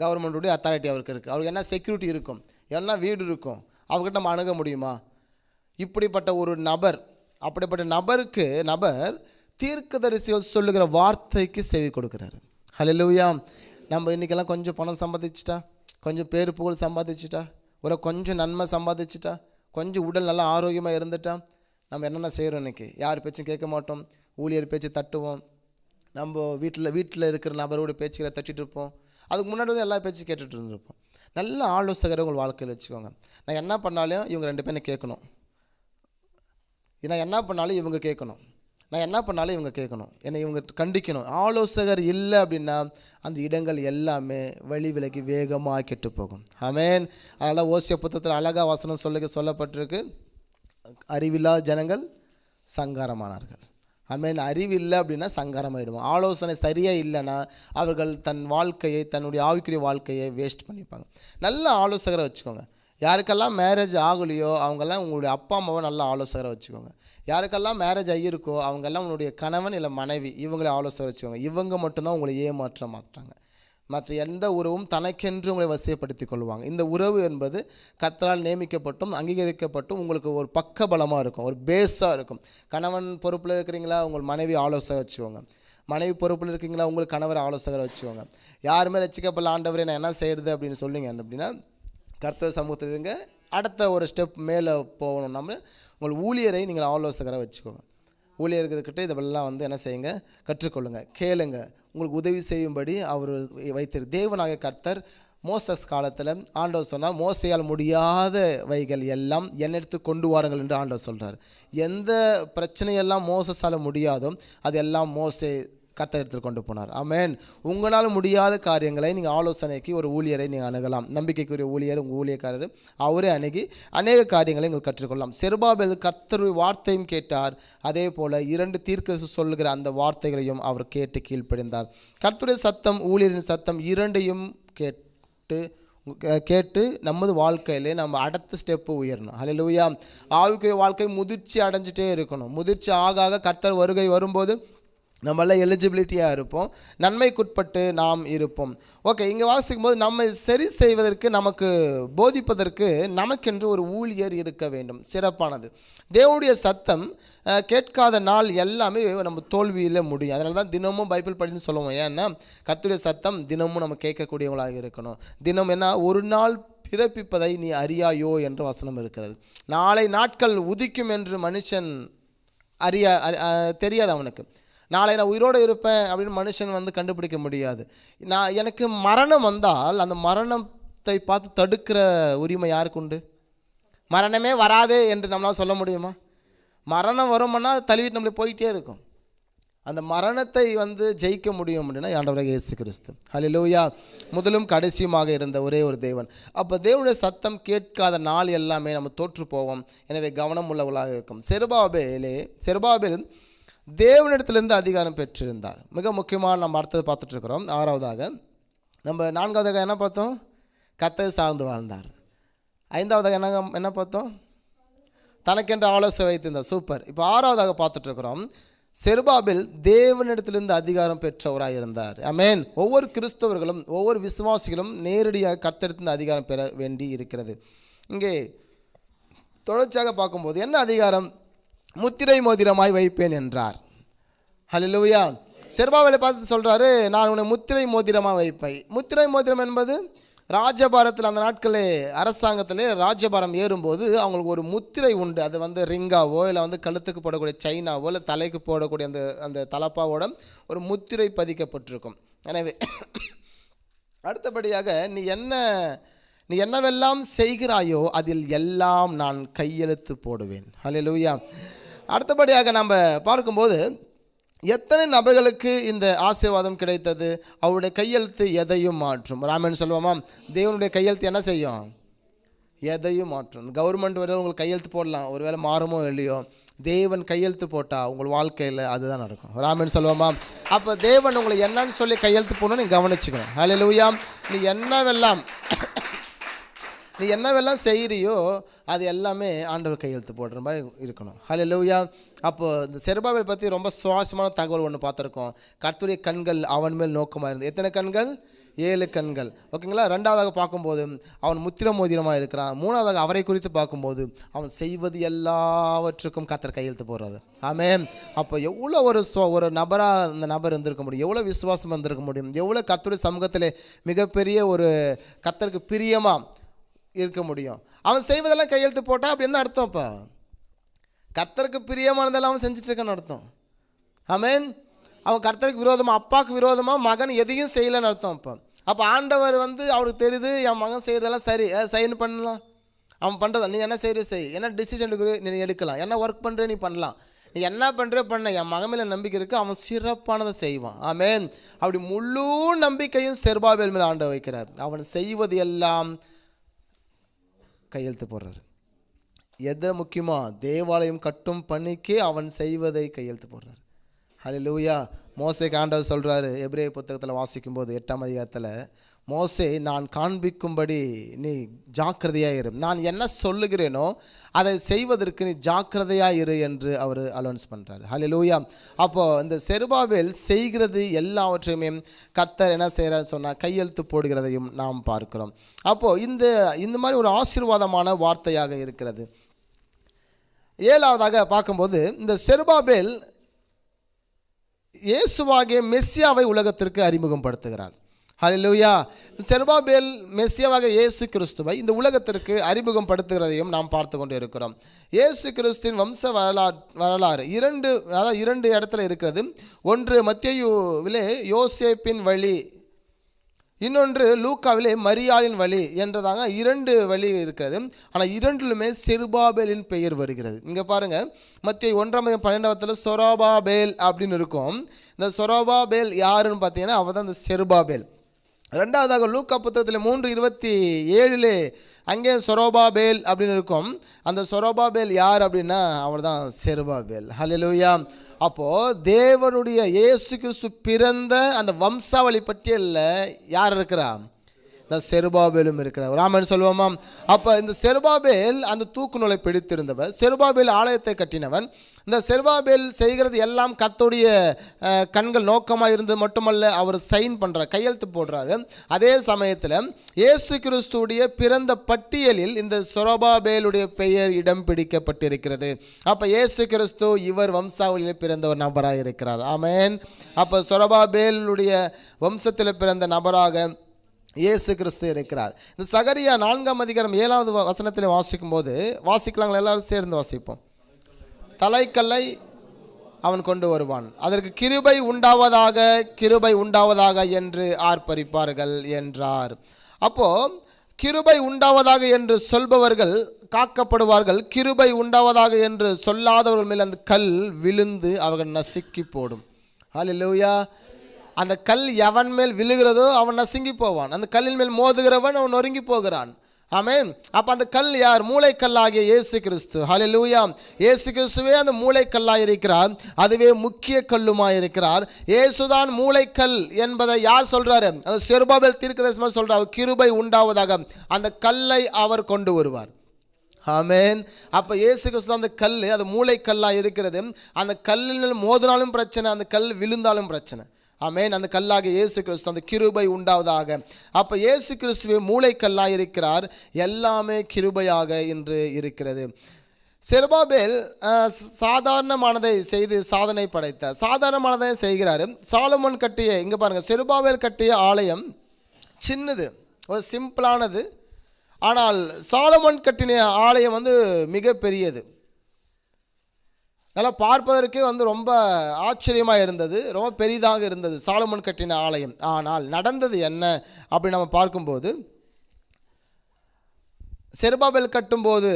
கவர்மெண்ட்டுடைய அத்தாரிட்டி அவருக்கு இருக்குது. அவருக்கு என்ன செக்யூரிட்டி இருக்கும், என்ன வீடு இருக்கும், அவர்கிட்ட நம்ம அணுக முடியுமா? இப்படிப்பட்ட ஒரு நபர், அப்படிப்பட்ட நபர் தீர்க்கதரிசிகள் சொல்லுகிற வார்த்தைக்கு செவி கொடுக்குறாரு. ஹல்லேலூயா. நம்ம இன்றைக்கெல்லாம் கொஞ்சம் பணம் சம்பாதிச்சிட்டா, கொஞ்சம் பேர் புகழ் சம்பாதிச்சிட்டா, கொஞ்சம் நன்மை சம்பாதிச்சிட்டா, கொஞ்சம் உடல் நல்லா ஆரோக்கியமாக இருந்துட்டா, நம்ம என்னென்ன செய்கிறோம்? இன்றைக்கி யார் பேச்சும் கேட்க மாட்டோம், ஊழியர் பேச்சு தட்டுவோம், நம்ம வீட்டில் இருக்கிற நபரோட பேச்சுகளை தட்டிட்டு இருப்போம். அதுக்கு முன்னாடி எல்லா பேச்சும் கேட்டுட்டு இருந்திருப்போம். நல்ல ஆலோசகரை உங்கள் வாழ்க்கையில் வச்சுக்கோங்க. நான் என்ன பண்ணாலும் இவங்க 2 பேரும் கேட்கணும், நான் என்ன பண்ணாலும் இவங்க கேட்கணும், நான் என்ன பண்ணாலும் இவங்க கேட்கணும், என்னை இவங்க கண்டிக்கணும். ஆலோசகர் இல்லை அப்படின்னா அந்த இடங்கள் எல்லாமே வழி விலகி வேகமாக கெட்டு போகும். ஆமென். அதெல்லாம் ஓசியா புத்தகத்தில் அழகா வசனம் சொல்லப்பட்டிருக்கு, அறிவில்லா ஜனங்கள் சங்காரமானார்கள். ஆமென். அறிவு இல்லை அப்படின்னா சங்காரமாயிடுவோம். ஆலோசனை சரியாக இல்லைன்னா அவர்கள் தன் வாழ்க்கையை, தன்னுடைய ஆவிக்குரிய வாழ்க்கையை வேஸ்ட் பண்ணிப்பாங்க. நல்ல ஆலோசகரை வச்சுக்கோங்க. யாருக்கெல்லாம் மேரேஜ் ஆகலையோ அவங்கெல்லாம் உங்களுடைய அப்பா அம்மாவை நல்ல ஆலோசகரை வச்சுக்கோங்க. யாருக்கெல்லாம் மேரேஜ் ஆகியிருக்கோ அவங்கெல்லாம் உங்களுடைய கணவன் இல்லை மனைவி இவங்களை ஆலோசகரை வச்சுக்கோங்க. இவங்க மட்டும்தான் உங்களை ஏமாற்ற மாட்டாங்க. மற்ற எந்த உறவும் தனக்கென்று உங்களை வசியப்படுத்தி கொள்வாங்க. இந்த உறவு என்பது கர்த்தரால் நியமிக்கப்பட்டும் அங்கீகரிக்கப்பட்டும் உங்களுக்கு ஒரு பக்க பலமாக இருக்கும், ஒரு பேஸாக இருக்கும். கணவன் பொறுப்பில் இருக்கிறீங்களா, உங்கள் மனைவி ஆலோசகரை வச்சுக்கோங்க. மனைவி பொறுப்பில் இருக்கீங்களா, உங்களுக்கு கணவர் ஆலோசகரை வச்சுக்கோங்க. யாருமே ரட்சிக்கப்படல ஆண்டவரே நான் என்ன செய்கிறது அப்படின்னு சொல்லுங்க அப்படின்னா கர்த்தர் சமூகத்தில் இருங்க. அடுத்த ஒரு ஸ்டெப் மேலே போகணும். நம்ம உங்கள் ஊழியரை நீங்கள் ஆலோசகரை வச்சுக்கோங்க. ஊழியர்கிட்ட இதெல்லாம் என்ன செய்யுங்க, கற்றுக்கொள்ளுங்க, கேளுங்க. உங்களுக்கு உதவி செய்யும்படி அவர் வைத்திரு. தேவனாகிய கர்த்தர் மோசஸ் காலத்தில் ஆண்டவர் சொன்னால் மோசையால் முடியாத வைகள் எல்லாம் என்னெடுத்து கொண்டு வாருங்கள் என்று ஆண்டவர் சொல்கிறார். எந்த பிரச்சனையெல்லாம் மோசஸால் முடியாதோ அதெல்லாம் மோசே கர்த்தர் எடுத்து கொண்டு போனார். ஆமென். உங்களால் முடியாத காரியங்களை நீங்கள் ஆலோசனைக்கு ஒரு ஊழியரை நீங்கள் அணுகலாம். நம்பிக்கைக்குரிய ஊழியர் உங்கள் ஊழியக்காரர், அவரே அணுகி அநேக காரியங்களை நீங்கள் கற்றுக்கொள்ளலாம். செருபாபேல் கர்த்தருடைய வார்த்தையும் கேட்டார், அதே போல் 2 தீர்க்கதரிசி சொல்லுகிற அந்த வார்த்தைகளையும் அவர் கேட்டு கீழ்ப்படிந்தார். கர்த்தருடைய சத்தம் ஊழியரின் சத்தம் இரண்டையும் கேட்டு நமது வாழ்க்கையிலே நம்ம அடுத்த ஸ்டெப்பு உயரணும். ஹல்லேலூயா. ஆவிக்குரிய வாழ்க்கை முதிர்ச்சி அடைஞ்சிட்டே இருக்கணும். முதிர்ச்சி ஆக கர்த்தர் வருகை வரும்போது நம்மளாம் எலிஜிபிலிட்டியாக இருப்போம், நன்மைக்குட்பட்டு நாம் இருப்போம். ஓகே, இங்கே வாசிக்கும் போது நம்மை சரி செய்வதற்கு, நமக்கு போதிப்பதற்கு நமக்கென்று ஒரு ஊழியர் இருக்க வேண்டும். சிறப்பானது. தேவனுடைய சத்தம் கேட்காத நாள் எல்லாமே நம்ம தோல்வியில் முடியும். அதனால தான் தினமும் பைபிள் படின்னு சொல்லுவோம். ஏன்னா கர்த்தருடைய சத்தம் தினமும் நம்ம கேட்கக்கூடியவங்களாக இருக்கணும். தினம் என்ன, ஒரு நாள் பிறப்பிப்பதை நீ அறியாயோ என்ற வசனம் இருக்கிறது. நாளை நாட்கள் உதிக்கும் என்று மனுஷன் தெரியாது. அவனுக்கு நாளை நான் உயிரோடு இருப்பேன் அப்படின்னு மனுஷன் கண்டுபிடிக்க முடியாது. எனக்கு மரணம் வந்தால் அந்த மரணத்தை பார்த்து தடுக்கிற உரிமை யாருக்கு உண்டு? மரணமே வராது என்று நம்மளால் சொல்ல முடியுமா? மரணம் வரும்னா அது தள்ளிவிட்டு நம்மளே போயிட்டே இருக்கும். அந்த மரணத்தை ஜெயிக்க முடியும் அப்படின்னா ஆண்டவராகிய இயேசு கிறிஸ்து. ஹல்லேலூயா. முதலும் கடைசியுமாக இருந்த ஒரே ஒரு தேவன். அப்போ தேவனுடைய சத்தம் கேட்காத நாள் எல்லாமே நம்ம தோற்று போவோம். எனவே கவனம் உள்ளவர்களாக இருக்கும். செருபாபேல் தேவனிடத்திலிருந்து அதிகாரம் பெற்றிருந்தார். மிக முக்கியமாக நம்ம அடுத்தது பார்த்துட்ருக்குறோம். 6வதாக நம்ம 4வதாக என்ன பார்த்தோம்? கர்த்தரை சார்ந்து வாழ்ந்தார். 5வதாக என்ன பார்த்தோம்? தனக்கென்று ஆலோசனை வைத்திருந்தார். சூப்பர். இப்போ 6வதாக பார்த்துட்ருக்குறோம். செருபாபேல் தேவனிடத்திலிருந்து அதிகாரம் பெற்றவராக இருந்தார். ஆமென். ஒவ்வொரு கிறிஸ்தவர்களும் ஒவ்வொரு விசுவாசிகளும் நேரடியாக கர்த்தரிடத்திலிருந்து அதிகாரம் பெற வேண்டி இருக்கிறது. இங்கே தொடர்ச்சியாக பார்க்கும்போது என்ன அதிகாரம்? முத்திரை மோதிரமாய் வைப்பேன் என்றார். ஹல்லேலூயா. செருபாபேலை பார்த்து சொல்கிறாரு, நான் உன்னை முத்திரை மோதிரமாக வைப்பேன். முத்திரை மோதிரம் என்பது ராஜபாரத்தில், அந்த நாட்களே அரசாங்கத்திலே ராஜபாரம் ஏறும்போது அவங்களுக்கு ஒரு முத்திரை உண்டு. அது ரிங்காவோ இல்லை கழுத்துக்கு போடக்கூடிய செயினாவோ இல்லை தலைக்கு போடக்கூடிய அந்த தலப்பாவோட ஒரு முத்திரை பதிக்கப்பட்டிருக்கும். எனவே அடுத்தபடியாக நீ என்னவெல்லாம் செய்கிறாயோ அதில் எல்லாம் நான் கையெழுத்து போடுவேன். ஹல்லேலூயா. அடுத்தபடியாக நம்ம பார்க்கும்போது எத்தனை நபர்களுக்கு இந்த ஆசீர்வாதம் கிடைத்தது? அவருடைய கையெழுத்து எதையும் மாற்றும். ராமன் சொல்லுவோமா, தேவனுடைய கையெழுத்து என்ன செய்யும்? எதையும் மாற்றும். கவர்மெண்ட் வரை உங்களுக்கு கையெழுத்து போடலாம், ஒருவேளை மாறுமோ இல்லையோ, தேவன் கையெழுத்து போட்டால் உங்கள் வாழ்க்கையில் அதுதான் நடக்கும். ராமன் சொல்லுவோமா. அப்போ தேவன் உங்களை என்னன்னு சொல்லி கையெழுத்து போடணும்னு நீ கவனிச்சுக்கணும். ஹல்லேலூயா. நீ என்னவெல்லாம் செய்கிறியோ அது எல்லாமே ஆண்டவர் கையெழுத்து போடுற மாதிரி இருக்கணும். ஹல்லேலூயா. அப்போது இந்த செருபாபேல் பற்றி ரொம்ப சுவாரஸ்யமான தகவல் ஒன்று பார்த்துருக்கோம். கர்த்தருடைய கண்கள் அவன் மேல் நோக்கமாக இருந்தது. எத்தனை கண்கள்? 7 கண்கள். ஓகேங்களா. 2வதாக பார்க்கும்போது அவன் முத்திர மோதிரமாக இருக்கிறான். 3வதாக அவரை குறித்து பார்க்கும்போது அவன் செய்வது எல்லாவற்றுக்கும் கர்த்தர் கையெழுத்து போடுறாரு. ஆமென். அப்போ எவ்வளோ ஒரு நபராக அந்த நபர் இருந்திருக்க முடியும், எவ்வளோ விசுவாசம் இருந்திருக்க முடியும், எவ்வளோ கர்த்தருடைய சமூகத்தில் மிகப்பெரிய ஒரு கர்த்தருக்கு பிரியமாக இருக்க முடியும். அவன் செய்வதெல்லாம் கையெழுத்து போட்டால் அப்படி என்ன அர்த்தம்? இப்போ கர்த்தருக்கு பிரியமானதெல்லாம் அவன் செஞ்சுட்டு இருக்கான்னு அர்த்தம். ஆமென். அவன் கர்த்தருக்கு விரோதமாக, அப்பாவுக்கு விரோதமாக மகன் எதையும் செய்யலைன்னு அர்த்தம். அப்போ ஆண்டவர் அவருக்கு தெரியுது, என் மகன் செய்கிறதெல்லாம் செய்யணும் பண்ணலாம். அவன் பண்ணுறத நீ என்ன செய்கிற செய், என்ன டிசிஷன் நீ எடுக்கலாம், என்ன ஒர்க் பண்ணுற நீ பண்ணலாம். நீ என்ன பண்ண என் மகன் மேலே நம்பிக்கை இருக்குது, அவன் சிறப்பானதை செய்வான். ஆமென். அப்படி முழு நம்பிக்கையும் செருபாபேல் மேலே ஆண்டவர் வைக்கிறார். அவன் செய்வது எல்லாம் கையெழுத்து போடுறாரு. எதை முக்கியமா? தேவாலயம் கட்டும் பணிக்கு அவன் செய்வதை கையெழுத்து போடுறாரு. ஹல்லேலூயா. மோசேக்கு ஆண்டவர் சொல்கிறாரு, எபிரேய புத்தகத்தில் வாசிக்கும்போது 8ஆம் அதிகாரத்தில், மோசே நான் காண்பிக்கும்படி நீ ஜாக்கிரதையாக இரு, நான் என்ன சொல்லுகிறேனோ அதை செய்வதற்கு நீ ஜாக்கிரதையாக இரு என்று அவர் அலௌன்ஸ் பண்ணுறாரு. ஹல்லேலூயா. அப்போது இந்த செருபாபேல் செய்கிறது எல்லாவற்றையுமே கர்த்தர் என்ன செய்கிறார் சொன்னால் கையெழுத்து போடுகிறதையும் நாம் பார்க்கிறோம். அப்போது இந்த மாதிரி ஒரு ஆசீர்வாதமான வார்த்தையாக இருக்கிறது. 7ஆவதாக பார்க்கும்போது இந்த செருபாபேல் இயேசுவாகிய மெஸ்ஸியாவை உலகத்திற்கு அறிமுகப்படுத்துகிறார். ஹல்லேலூயா. செருபாபேல் மெஸ்ஸியாவாக இயேசு கிறிஸ்துவை இந்த உலகத்திற்கு அறிமுகப்படுத்துகிறதையும் நாம் பார்த்து கொண்டு இருக்கிறோம். இயேசு கிறிஸ்துவின் வம்ச வரலாறு இரண்டு இடத்துல இருக்கிறது. ஒன்று மத்தேயுவிலே யோசேப்பின் வழி, இன்னொன்று லூக்காவிலே மரியாளின் வழி என்றதாக 2 வழி இருக்கிறது. ஆனால் இரண்டிலுமே செருபாபேலின் பெயர் வருகிறது. இங்கே பாருங்கள், மத்தேயு 1:12 சொரோபாபேல் அப்படின்னு இருக்கும். இந்த சொரோபாபேல் யாருன்னு பார்த்தீங்கன்னா அவர் தான் இந்த செருபாபேல். ரெண்டாவதாக லூக்கா புத்தகத்தில் 3:27 அங்கே சொரோபாபேல் அப்படின்னு இருக்கும். அந்த சொரோபாபேல் யார் அப்படின்னா அவர் தான் செருபாபேல். ஹல்லேலூயா. அப்போது தேவனுடைய இயேசு கிறிஸ்து பிறந்த அந்த வம்சாவளி பட்டியலில் யார் இருக்கிறா? இந்த செருபாபேலும் இருக்கிறார். ராமன் சொல்லுவோமா? அப்போ இந்த செருபாபேல் அந்த தூக்கு நூலை பிடித்திருந்தவர். செருபாபேல் ஆலயத்தை கட்டினவன். இந்த செருபாபேல் செய்கிறது எல்லாம் கர்த்தருடைய கண்கள் நோக்கமாக இருந்தது மட்டுமல்ல, அவர் சைன் பண்ணுறார், கையெழுத்து போடுறாரு. அதே சமயத்தில் இயேசு கிறிஸ்துடைய பிறந்த பட்டியலில் இந்த சொரோபாபேலுடைய பெயர் இடம் பிடிக்கப்பட்டிருக்கிறது. அப்போ இயேசு கிறிஸ்து இவர் வம்சாவளியில் பிறந்த ஒரு நபராக இருக்கிறார். ஆமென். அப்போ சொரோபாபேலுடைய வம்சத்தில் பிறந்த நபராக இயேசு கிறிஸ்து இருக்கிறார். இந்த சகரியா 4ஆம் அதிகாரம் 7வது வசனத்தில் வாசிக்கும்போது, வாசிக்கலாங்களா? எல்லாரும் சேர்ந்து வாசிப்போம். தலைக்கல்லை அவன் கொண்டு வருவான், அதற்கு கிருபை உண்டாவதாக கிருபை உண்டாவதாக என்று ஆர்ப்பரிப்பார்கள் என்றார். அப்போது கிருபை உண்டாவதாக என்று சொல்பவர்கள் காக்கப்படுவார்கள். கிருபை உண்டாவதாக என்று சொல்லாதவர்கள் மேல் அந்த கல் விழுந்து அவர்கள் நசுக்கி போடும். ஹல்லேலூயா. அந்த கல் எவன் மேல் விழுகிறதோ அவன் நசுங்கி போவான். அந்த கல்லின் மேல் மோதுகிறவன் அவன் நொறுங்கி போகிறான். ஆமென். அப்போ அந்த கல் யார்? மூளைக்கல்லாகிய இயேசு கிறிஸ்து. ஹல்லேலூயா. இயேசு கிறிஸ்துவே அந்த மூளைக்கல்லாக இருக்கிறார். அதுவே முக்கிய கல்லுமாய் இருக்கிறார். இயேசுதான் மூளைக்கல் என்பதை யார் சொல்றாரு? அந்த செருபாபேல் தீர்க்கதரிசியாக சொல்றார். கிருபை உண்டாவதாக அந்த கல்லை அவர் கொண்டு வருவார். ஆமென். அப்போ இயேசு கிறிஸ்து அந்த கல், அது மூளைக்கல்லாக இருக்கிறது. அந்த கல்லில் மோதினாலும் பிரச்சனை, அந்த கல் விழுந்தாலும் பிரச்சனை. ஆமென். அந்த கல்லாக இயேசு கிறிஸ்து, அந்த கிருபை உண்டாவதாக. அப்போ இயேசு கிறிஸ்துவே மூளைக்கல்லாக இருக்கிறார். எல்லாமே கிருபையாக இன்று இருக்கிறது. செருபாபேல் சாதாரணமானதை செய்து சாதனை படைத்தார். சாதாரணமானதை செய்கிறாரு. சாலமோன் கட்டிய, இங்கே பாருங்கள், செருபாபேல் கட்டிய ஆலயம் சின்னது, ஒரு சிம்பிளானது. ஆனால் சாலமோன் கட்டின ஆலயம் மிக பெரியது. நல்லா பார்ப்பதற்கே ரொம்ப ஆச்சரியமாக இருந்தது, ரொம்ப பெரிதாக இருந்தது சாலமோன் கட்டின ஆலயம். ஆனால் நடந்தது என்ன அப்படி நம்ம பார்க்கும்போது, செருபாபேல் கட்டும்போது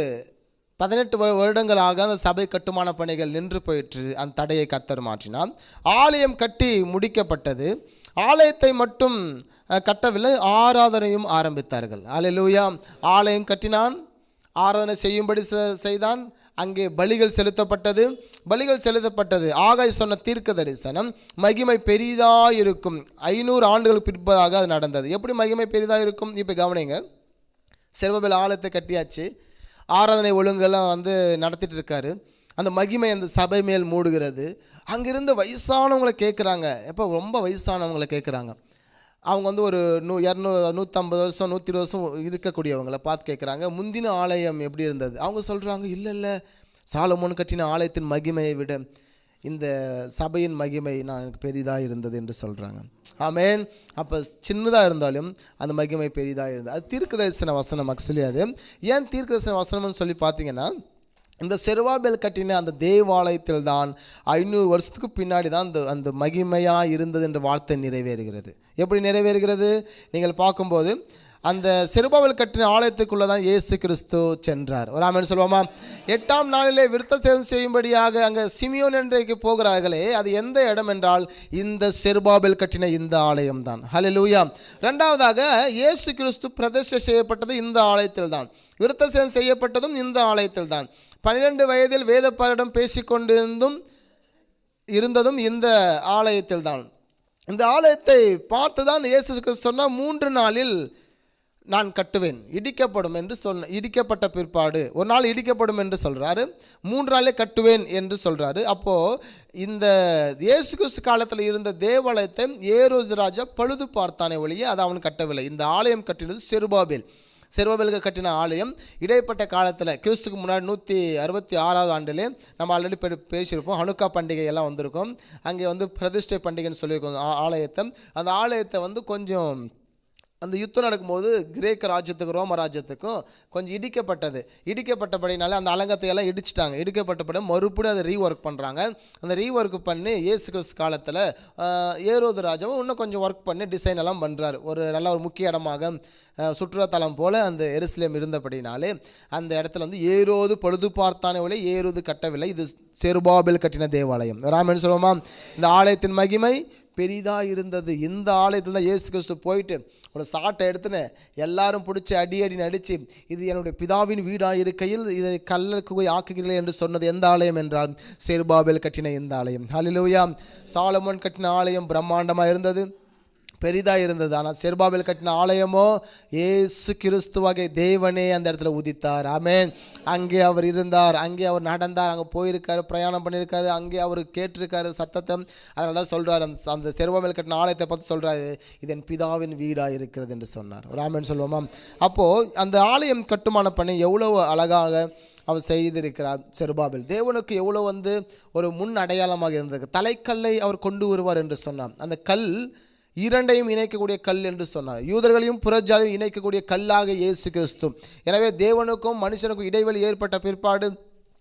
18 வருடங்களாக அந்த சபை கட்டுமான பணிகள் நின்று போயிற்று. அந்த தடையை கர்த்தர் மாற்றினார். ஆலயம் கட்டி முடிக்கப்பட்டது. ஆலயத்தை மட்டும் கட்டவில்லை, ஆராதனையும் ஆரம்பித்தார்கள். ஹல்லேலூயா. ஆலயம் கட்டினான், ஆராதனை செய்யும்படி செய்தான். அங்கே பலிகள் செலுத்தப்பட்டது. ஆகாய் சொன்ன தீர்க்க தரிசனம் மகிமை பெரிதாக இருக்கும். 500 ஆண்டுகளுக்கு பிற்பதாக அது நடந்தது. எப்படி மகிமை பெரிதாக இருக்கும்? இப்போ கவனிங்க. செருபாபேல் ஆலயத்தை கட்டியாச்சு, ஆராதனை ஒழுங்கெல்லாம் நடத்திட்டு இருக்காரு. அந்த மகிமை அந்த சபை மேல் மூடுகிறது. அங்கிருந்து வயசானவங்களை கேட்குறாங்க. எப்போ ரொம்ப வயசானவங்களை கேட்குறாங்க. அவங்க ஒரு 150 வருஷம் 120 வருஷம் இருக்கக்கூடியவங்களை பார்த்து கேட்குறாங்க, முந்தின ஆலயம் எப்படி இருந்தது? அவங்க சொல்கிறாங்க, இல்லை சாலமோன் கட்டின ஆலயத்தின் மகிமையை விட இந்த சபையின் மகிமை எனக்கு பெரிதாக இருந்தது என்று சொல்கிறாங்க. ஆமென். அப்போ சின்னதாக இருந்தாலும் அந்த மகிமை பெரிதாக இருந்தது. அது தீர்க்கதரிசன வசனம். ஆக்சுவலி அது ஏன் தீர்க்கதரிசன வசனம்னு சொல்லி பார்த்தீங்கன்னா, இந்த செருபாபேல் கட்டின அந்த தேவாலயத்தில் தான் 500 வருஷத்துக்கு பின்னாடி தான் அந்த மகிமையாக இருந்தது என்ற வார்த்தை நிறைவேறுகிறது. எப்படி நிறைவேறுகிறது? நீங்கள் பார்க்கும்போது அந்த செருபாபேல் கட்டின ஆலயத்துக்குள்ளே தான் இயேசு கிறிஸ்து சென்றார். ஒரு ஆமென் சொல்லுவோமா? 8ஆம் நாளிலே விருத்தசேதனம் செய்யும்படியாக அங்கே சிமியோன் என்றைக்கு போகிறார்களே, அது எந்த இடம் என்றால் இந்த செருபாபேல் கட்டின இந்த ஆலயம் தான். ஹல்லேலூயா. ரெண்டாவதாக இயேசு கிறிஸ்து பிரதிஷ்டை செய்யப்பட்டது இந்த ஆலயத்தில் தான். விருத்தசேதனம் செய்யப்பட்டதும் இந்த ஆலயத்தில் தான். 12 வயதில் வேதப்பாரிடம் பேசிக்கொண்டிருந்தும் இருந்ததும் இந்த ஆலயத்தில் தான். இந்த ஆலயத்தை பார்த்து தான் இயேசு கிறிஸ்து சொன்னால் 3 நாளில் நான் கட்டுவேன், இடிக்கப்படும் என்று இடிக்கப்பட்ட பிற்பாடு ஒரு நாள் இடிக்கப்படும் என்று சொல்கிறாரு, 3 நாளே கட்டுவேன் என்று சொல்கிறாரு. அப்போது இந்த இயேசு கிறிஸ்து காலத்தில் இருந்த தேவாலயத்தை ஏரோது ராஜா பழுது பார்த்தானே ஒழிய அதை அவன் கட்டவில்லை. இந்த ஆலயம் கட்டினது செருபாபேலுக்கு கட்டின ஆலயம். இடைப்பட்ட காலத்தில் கிறிஸ்துக்கு முன்னாடி 166ஆவது ஆண்டிலே நம்ம ஆல்ரெடி பேசியிருப்போம், ஹனுக்கா பண்டிகை எல்லாம் வந்திருக்கோம். அங்கே பிரதிஷ்டை பண்டிகைன்னு சொல்லியிருக்கோம் ஆலயத்தை. அந்த ஆலயத்தை கொஞ்சம் அந்த யுத்தம் நடக்கும்போது கிரேக்க ராஜ்யத்துக்கும் ரோம ராஜ்யத்துக்கும் கொஞ்சம் இடிக்கப்பட்டபடினால அந்த அலங்கத்தையெல்லாம் இடிச்சிட்டாங்க. இடிக்கப்பட்டபடி மறுபடியும் அதை ரீஒர்க் பண்ணுறாங்க. அந்த ரீஒர்க் பண்ணி இயேசு கிறிஸ்து காலத்தில் ஏரோது ராஜாவும் இன்னும் கொஞ்சம் ஒர்க் பண்ணி டிசைன் எல்லாம் பண்ணுறாரு. நல்ல ஒரு முக்கிய இடமாக சுற்றுலாத்தலம் போல் அந்த எருசலேம் இருந்தபடினாலே அந்த இடத்துல ஏரோது பழுது பார்த்தானே ஒழிய ஏரோது கட்டவில்லை. இது செருபாபேல் கட்டின தேவாலயம். ராமன் சொல்லுவோமா? இந்த ஆலயத்தின் மகிமை பெரிதாக இருந்தது. இந்த ஆலயத்தில் தான் இயேசு கிறிஸ்து போயிட்டு ஒரு சாட்டை எடுத்துன்னு எல்லாரும் பிடிச்சி அடி நடித்து இது என்னுடைய பிதாவின் வீடாக இருக்கையில் இதை கல்லுக்கு போய் ஆக்குகிறீர்கள் என்று சொன்னது எந்த ஆலயம் என்றால் செருபாபேல் கட்டின இந்த ஆலயம். ஹல்லேலூயா. சாலமோன் கட்டின ஆலயம் பிரம்மாண்டமாக இருந்தது, பெரிதாக இருந்தது. ஆனால் செருபாபேல் கட்டின ஆலயமோ இயேசு கிறிஸ்துவாகிய தேவனே அந்த இடத்துல உதித்தார். ஆமென். அங்கே அவர் இருந்தார், அங்கே அவர் நடந்தார், அங்கே போயிருக்காரு, பிரயாணம் பண்ணியிருக்காரு, அங்கே அவர் கேட்டிருக்காரு சத்தத்தை. அதனால தான் சொல்கிறார், அந்த செருபாபேல் கட்டின ஆலயத்தை பார்த்து சொல்கிறாரு, இது என் பிதாவின் வீடாக இருக்கிறது என்று சொன்னார். ஒரு ஆமென் சொல்லுவோமா? அப்போது அந்த ஆலயம் கட்டுமான பணி எவ்வளவு அழகாக அவர் செய்திருக்கிறார். செருபாபேல் தேவனுக்கு எவ்வளோ ஒரு முன் அடையாளமாக இருந்தது. தலைக்கல்லை அவர் கொண்டு வருவார் என்று சொன்னார். அந்த கல் இரண்டையும் இணைக்கக்கூடிய கல் என்று சொன்னார். யூதர்களையும் புறஜாதியும் இணைக்கக்கூடிய கல்லாக இயேசு கிறிஸ்து. எனவே தேவனுக்கும் மனுஷனுக்கும் இடைவெளி ஏற்பட்ட பிற்பாடு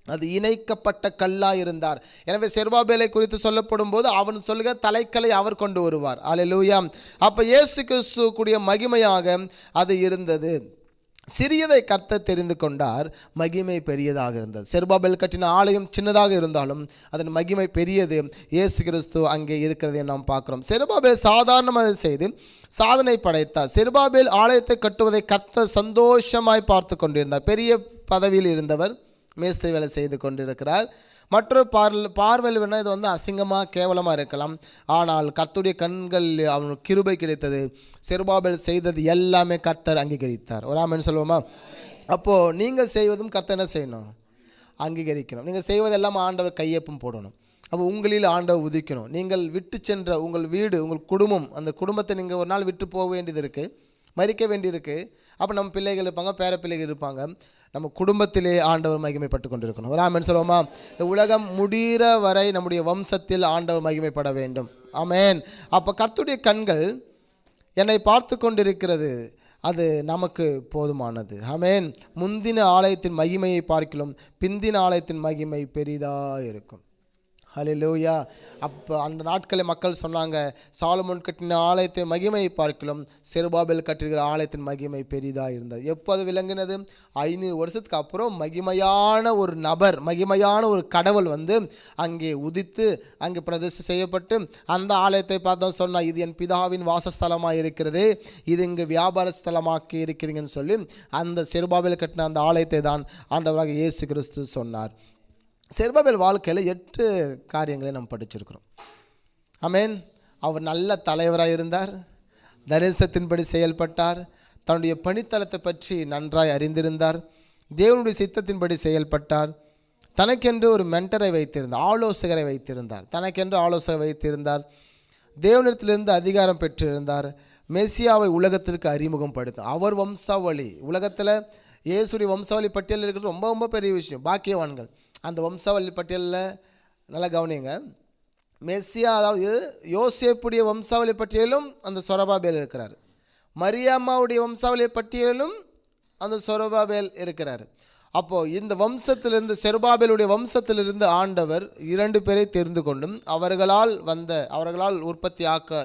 அது இணைக்கப்பட்ட கல்லாக இருந்தார். எனவே செருபாபேலை குறித்து சொல்லப்படும் போது அவன் சொல்லுக தலைக்கல்லை அவர் கொண்டு வருவார். அல்லேலூயா. அப்போ இயேசு கிறிஸ்து கூடிய மகிமையாக அது இருந்தது. சிறியதை கர்த்தர் தெரிந்து கொண்டார், மகிமை பெரியதாக இருந்தது. செருபாபேல் கட்டின ஆலயம் சின்னதாக இருந்தாலும் அதன் மகிமை பெரியது. இயேசு கிறிஸ்து அங்கே இருக்கிறதை நாம் பார்க்குறோம். செருபாபேல் சாதாரணமாக செய்து சாதனை படைத்தார். செருபாபேல் ஆலயத்தை கட்டுவதை கர்த்தர் சந்தோஷமாய் பார்த்து கொண்டிருந்தார். பெரிய பதவியில் இருந்தவர் மேஸ்திரி வேலை செய்து கொண்டிருக்கிறார். மற்றொரு பார்வையில் வேணால் இது அசிங்கமாக கேவலமாக இருக்கலாம். ஆனால் கர்த்தருடைய கண்கள் அவனுக்கு கிருபை கிடைத்தது. செருபாபேல் செய்தது எல்லாமே கர்த்தர் அங்கீகரித்தார். ஒரு ஆமென் சொல்லுவோமா? அப்போது நீங்கள் செய்வதும் கர்த்தர் என்ன செய்யணும்? அங்கீகரிக்கணும். நீங்கள் செய்வதெல்லாம் ஆண்டவர் கையொப்பம் போடணும். அப்போ உங்களில் ஆண்டவர் உதிக்கணும். நீங்கள் விட்டு சென்ற உங்கள் வீடு, உங்கள் குடும்பம், அந்த குடும்பத்தை நீங்கள் ஒரு நாள் விட்டு போக வேண்டியது இருக்குது, மறிக்க வேண்டியிருக்கு. அப்போ நம்ம பிள்ளைகள் இருப்பாங்க, பேர பிள்ளைகள் இருப்பாங்க. நம்ம குடும்பத்திலே ஆண்டவர் மகிமைப்பட்டு கொண்டிருக்கணும். ஒரு ஆமென் சொல்லுவோமா? இந்த உலகம் முடிகிற வரை நம்முடைய வம்சத்தில் ஆண்டவர் மகிமைப்பட வேண்டும். ஆமென். அப்போ கர்த்தருடைய கண்கள் என்னை பார்த்து கொண்டிருக்கிறது, அது நமக்கு போதுமானது. ஆமென். முந்தின ஆலயத்தின் மகிமையை பார்க்கலாம், பிந்தின ஆலயத்தின் மகிமை பெரிதாக இருக்கும். ஹல்லேலூயா. அப்போ அந்த நாட்களில் மக்கள் சொன்னாங்க, சாலமோன் கட்டின ஆலயத்தை மகிமையை பார்க்கலாம், செருபாபேல் கட்டிருக்கிற ஆலயத்தின் மகிமை பெரிதாக இருந்தது. எப்போ அது விளங்கினது? 500 வருஷத்துக்கு அப்புறம் மகிமையான ஒரு நபர், மகிமையான ஒரு கடவுள் அங்கே உதித்து அங்கே பிரதிஷ்டை செய்யப்பட்டு அந்த ஆலயத்தை பார்த்தா சொன்னால், இது என் பிதாவின் வாசஸ்தலமாக இருக்கிறது, இது இங்கே வியாபார ஸ்தலமாக்கி இருக்கிறீங்கன்னு சொல்லி அந்த செருபாபேல் கட்டின அந்த ஆலயத்தை தான் ஆண்டவராக இயேசு கிறிஸ்து சொன்னார். செருபாபேல் வாழ்க்கையில் 8 காரியங்களை நம்ம படிச்சிருக்கிறோம். ஆமென். அவர் நல்ல தலைவராக இருந்தார், தரிசனத்தின்படி செயல்பட்டார், தன்னுடைய பணித்தளத்தை பற்றி நன்றாய் அறிந்திருந்தார், தேவனுடைய சித்தத்தின்படி செயல்பட்டார், தனக்கென்று ஒரு மென்டரை வைத்திருந்தார், ஆலோசகரை வைத்திருந்தார், தனக்கென்று ஆலோசகரை வைத்திருந்தார், தேவனிடத்திலிருந்து அதிகாரம் பெற்றிருந்தார், மெசியாவை உலகத்திற்கு அறிமுகம் படுத்தார். அவர் வம்சாவளி, உலகத்தில் இயேசுடைய வம்சாவளி பட்டியலில் இருக்கிறது ரொம்ப ரொம்ப பெரிய விஷயம். பாக்கியவான்கள் அந்த வம்சாவளி பட்டியலில் நல்லா கவனிங்க. மெஸ்ஸியா, அதாவது யோசேப்புடைய வம்சாவளி பட்டியலும் அந்த சொரபாபேல் இருக்கிறார், மரியாம்மாவுடைய வம்சாவளி பட்டியலிலும் அந்த சொரபாபேல் இருக்கிறார். அப்போது இந்த வம்சத்திலிருந்து செருபாபேலுடைய வம்சத்திலிருந்து ஆண்டவர் 2 பேரை தெரிந்து கொண்டும் அவர்களால் உற்பத்தி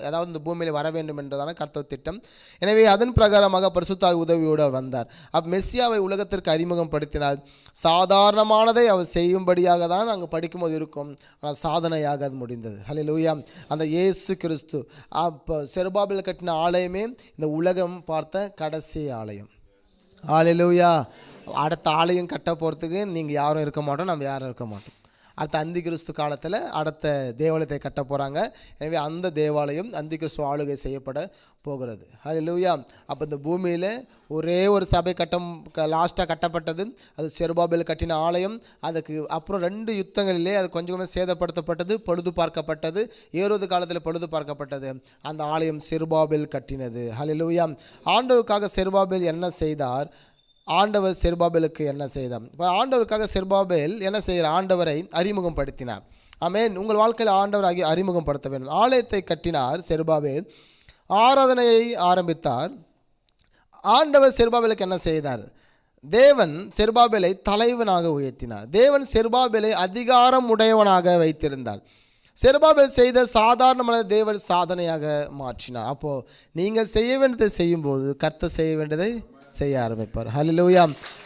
அதாவது இந்த பூமியில் வர வேண்டும் என்றதான கர்த்தர் திட்டம். எனவே அதன் பிரகாரமாக பரிசுத்த உதவியோடு அவர் வந்தார். மெஸ்ஸியாவை உலகத்திற்கு அறிமுகப்படுத்தினார். சாதாரணமானதை அவர் செய்யும்படியாக தான் அங்கே படிக்கும்போது இருக்கும், ஆனால் சாதனையாக அது முடிந்தது. ஹல்லேலூயா. அந்த இயேசு கிறிஸ்து அப்போ செருபாபேல் கட்டின ஆலயமே இந்த உலகம் பார்த்த கடைசி ஆலயம். ஹல்லேலூயா. அடுத்த ஆலயம் கட்ட போகிறதுக்கு நீங்கள் யாரும் இருக்க மாட்டோம், நம்ம யாரும் இருக்க மாட்டோம். அடுத்த அந்தி கிறிஸ்து காலத்தில் அடுத்த தேவாலயத்தை கட்ட போகிறாங்க. எனவே அந்த தேவாலயம் அந்தி கிறிஸ்து ஆளுகை செய்யப்பட போகிறது. ஹல்லேலூயா. அப்போ இந்த பூமியில் ஒரே ஒரு சபை லாஸ்ட்டாக கட்டப்பட்டது, அது செருபாபேல் கட்டின ஆலயம். அதுக்கு அப்புறம் 2 யுத்தங்களிலே அது கொஞ்சம் கொஞ்சம் சேதப்படுத்தப்பட்டது, பழுது பார்க்கப்பட்டது. ஏரோது காலத்தில் பழுது பார்க்கப்பட்டது. அந்த ஆலயம் செருபாபேல் கட்டினது. ஹல்லேலூயா. ஆண்டவருக்காக செருபாபேல் என்ன செய்தார்? ஆண்டவர் செருபாபேலுக்கு என்ன செய்தார்? இப்போ ஆண்டவருக்காக செருபாபேல் என்ன செய்கிறார்? ஆண்டவரை அறிமுகப்படுத்தினார். ஆமென். உங்கள் வாழ்க்கையில் ஆண்டவர் அறிமுகப்படுத்த வேண்டும். ஆலயத்தை கட்டினார் செருபாபேல், ஆராதனையை ஆரம்பித்தார். ஆண்டவர் செருபாபேலுக்கு என்ன செய்தார்? தேவன் செருபாபேலை தலைவனாக உயர்த்தினார். தேவன் செருபாபேலை அதிகாரம் உடையவனாக வைத்திருந்தார். செருபாபேல் செய்த சாதாரணமான தேவன் சாதனையாக மாற்றினார். அப்போது நீங்கள் செய்ய வேண்டியதை செய்யும்போது கர்த்தர் செய்ய வேண்டியதை செய்ய ஆரம்பிப்பார். ஹல்லேலூயா.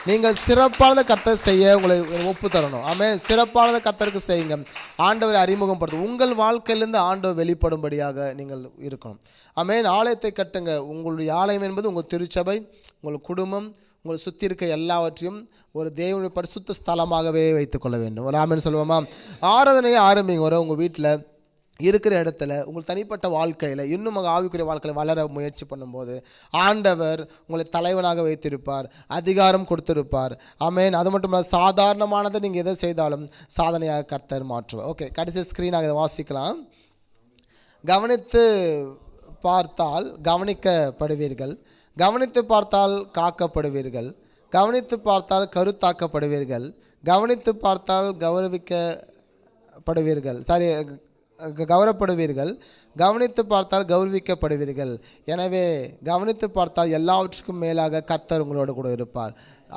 நீங்கள் சிறப்பானதை கர்த்தர் செய்ய உங்களை ஒப்பு தரணும். ஆமென். சிறப்பானதை கர்த்தருக்கு செய்யுங்க. ஆண்டவரை அறிமுகப்படுத்தும். உங்கள் வாழ்க்கையிலிருந்து ஆண்டவர் வெளிப்படும்படியாக நீங்கள் இருக்கணும். ஆமென். ஆலயத்தை கட்டுங்க. உங்களுடைய ஆலயம் என்பது உங்கள் திருச்சபை, உங்கள் குடும்பம், உங்களை சுற்றி இருக்க எல்லாவற்றையும் ஒரு தேவனுடைய பரிசுத்த ஸ்தலமாகவே வைத்துக்கொள்ள வேண்டும். ஒரு ஆமென் சொல்லுவோமா? ஆராதனையை ஆரம்பிங்க. உங்கள் வீட்டில் இருக்கிற இடத்துல உங்கள் தனிப்பட்ட வாழ்க்கையில் இன்னும் ஆவிக்குரிய வாழ்க்கையில் வளர முயற்சி பண்ணும்போது ஆண்டவர் உங்களை தலைவனாக வைத்திருப்பார், அதிகாரம் கொடுத்திருப்பார். ஆமென். அது மட்டும் இல்லை, சாதாரணமானதை நீங்கள் எதை செய்தாலும் சாதனையாக கர்த்தர் மாற்றுவார். ஓகே, கடைசி ஸ்க்ரீனாக இதை வாசிக்கலாம். கவனித்து பார்த்தால் கவனிக்கப்படுவீர்கள், கவனித்து பார்த்தால் காக்கப்படுவீர்கள், கவனித்து பார்த்தால் கருத்தாக்கப்படுவீர்கள், கவனித்து பார்த்தால் கௌரவப்படுவீர்கள், கவனித்து பார்த்தால் கௌரவிக்கப்படுவீர்கள். எனவே கவனித்து பார்த்தால் எல்லாவற்றுக்கும் மேலாக கர்த்தர் உங்களோடு கூட இருப்பார்.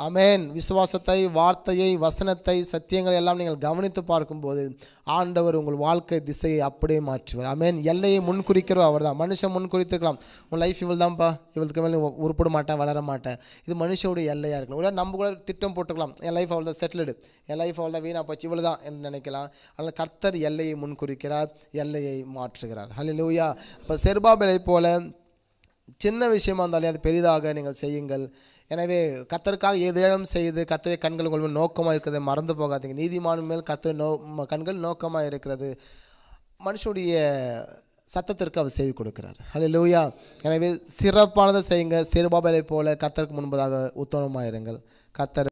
ஆமென். விசுவாசத்தை, வார்த்தையை, வசனத்தை, சத்தியங்களை எல்லாம் நீங்கள் கவனித்து பார்க்கும்போது ஆண்டவர் உங்கள் வாழ்க்கை திசையை அப்படியே மாற்றுவார். ஆமென். எல்லையை முன்குறிக்கிறவர் அவர் தான். மனுஷன் முன்குறித்திருக்கலாம், உன் லைஃப் இவள் தான்ப்பா, இவளுக்கு மேலே உருப்பட மாட்டேன், வளர மாட்டேன், இது மனுஷனுடைய எல்லையாக இருக்கலாம். ஒரு நம்ம கூட திட்டம் போட்டுக்கலாம், என் லைஃப் அவள் தான் செட்டில்டு, என் லைஃப் அவள் தான் வீணாக போச்சு, இவ்வளோ தான் என்று நினைக்கலாம். அதனால் கர்த்தர் எல்லையை முன்குறிக்கிறார், எல்லையை மாற்றுகிறார். ஹல்லேலூயா. அப்போ செருபாபேலை போல சின்ன விஷயமா இருந்தாலே அது பெரிதாக நீங்கள் செய்யுங்கள். எனவே கர்த்தருக்காக ஏதேனும் செய்து கர்த்தருடைய கண்கள் உங்கள் மேல் நோக்கமாக இருக்கிறதை மறந்து போகாதீங்க. நீதிமான் மேல் கர்த்தருடைய கண்கள் நோக்கமாக இருக்கிறது. மனுஷனுடைய சத்தத்திற்கு அவர் செவி கொடுக்கிறார். ஹல்லேலூயா. எனவே சிறப்பானதை செய்யுங்க. செருபாபேலை போல கர்த்தருக்கு முன்பதாக உத்தமமாக இருங்கள். கர்த்தர்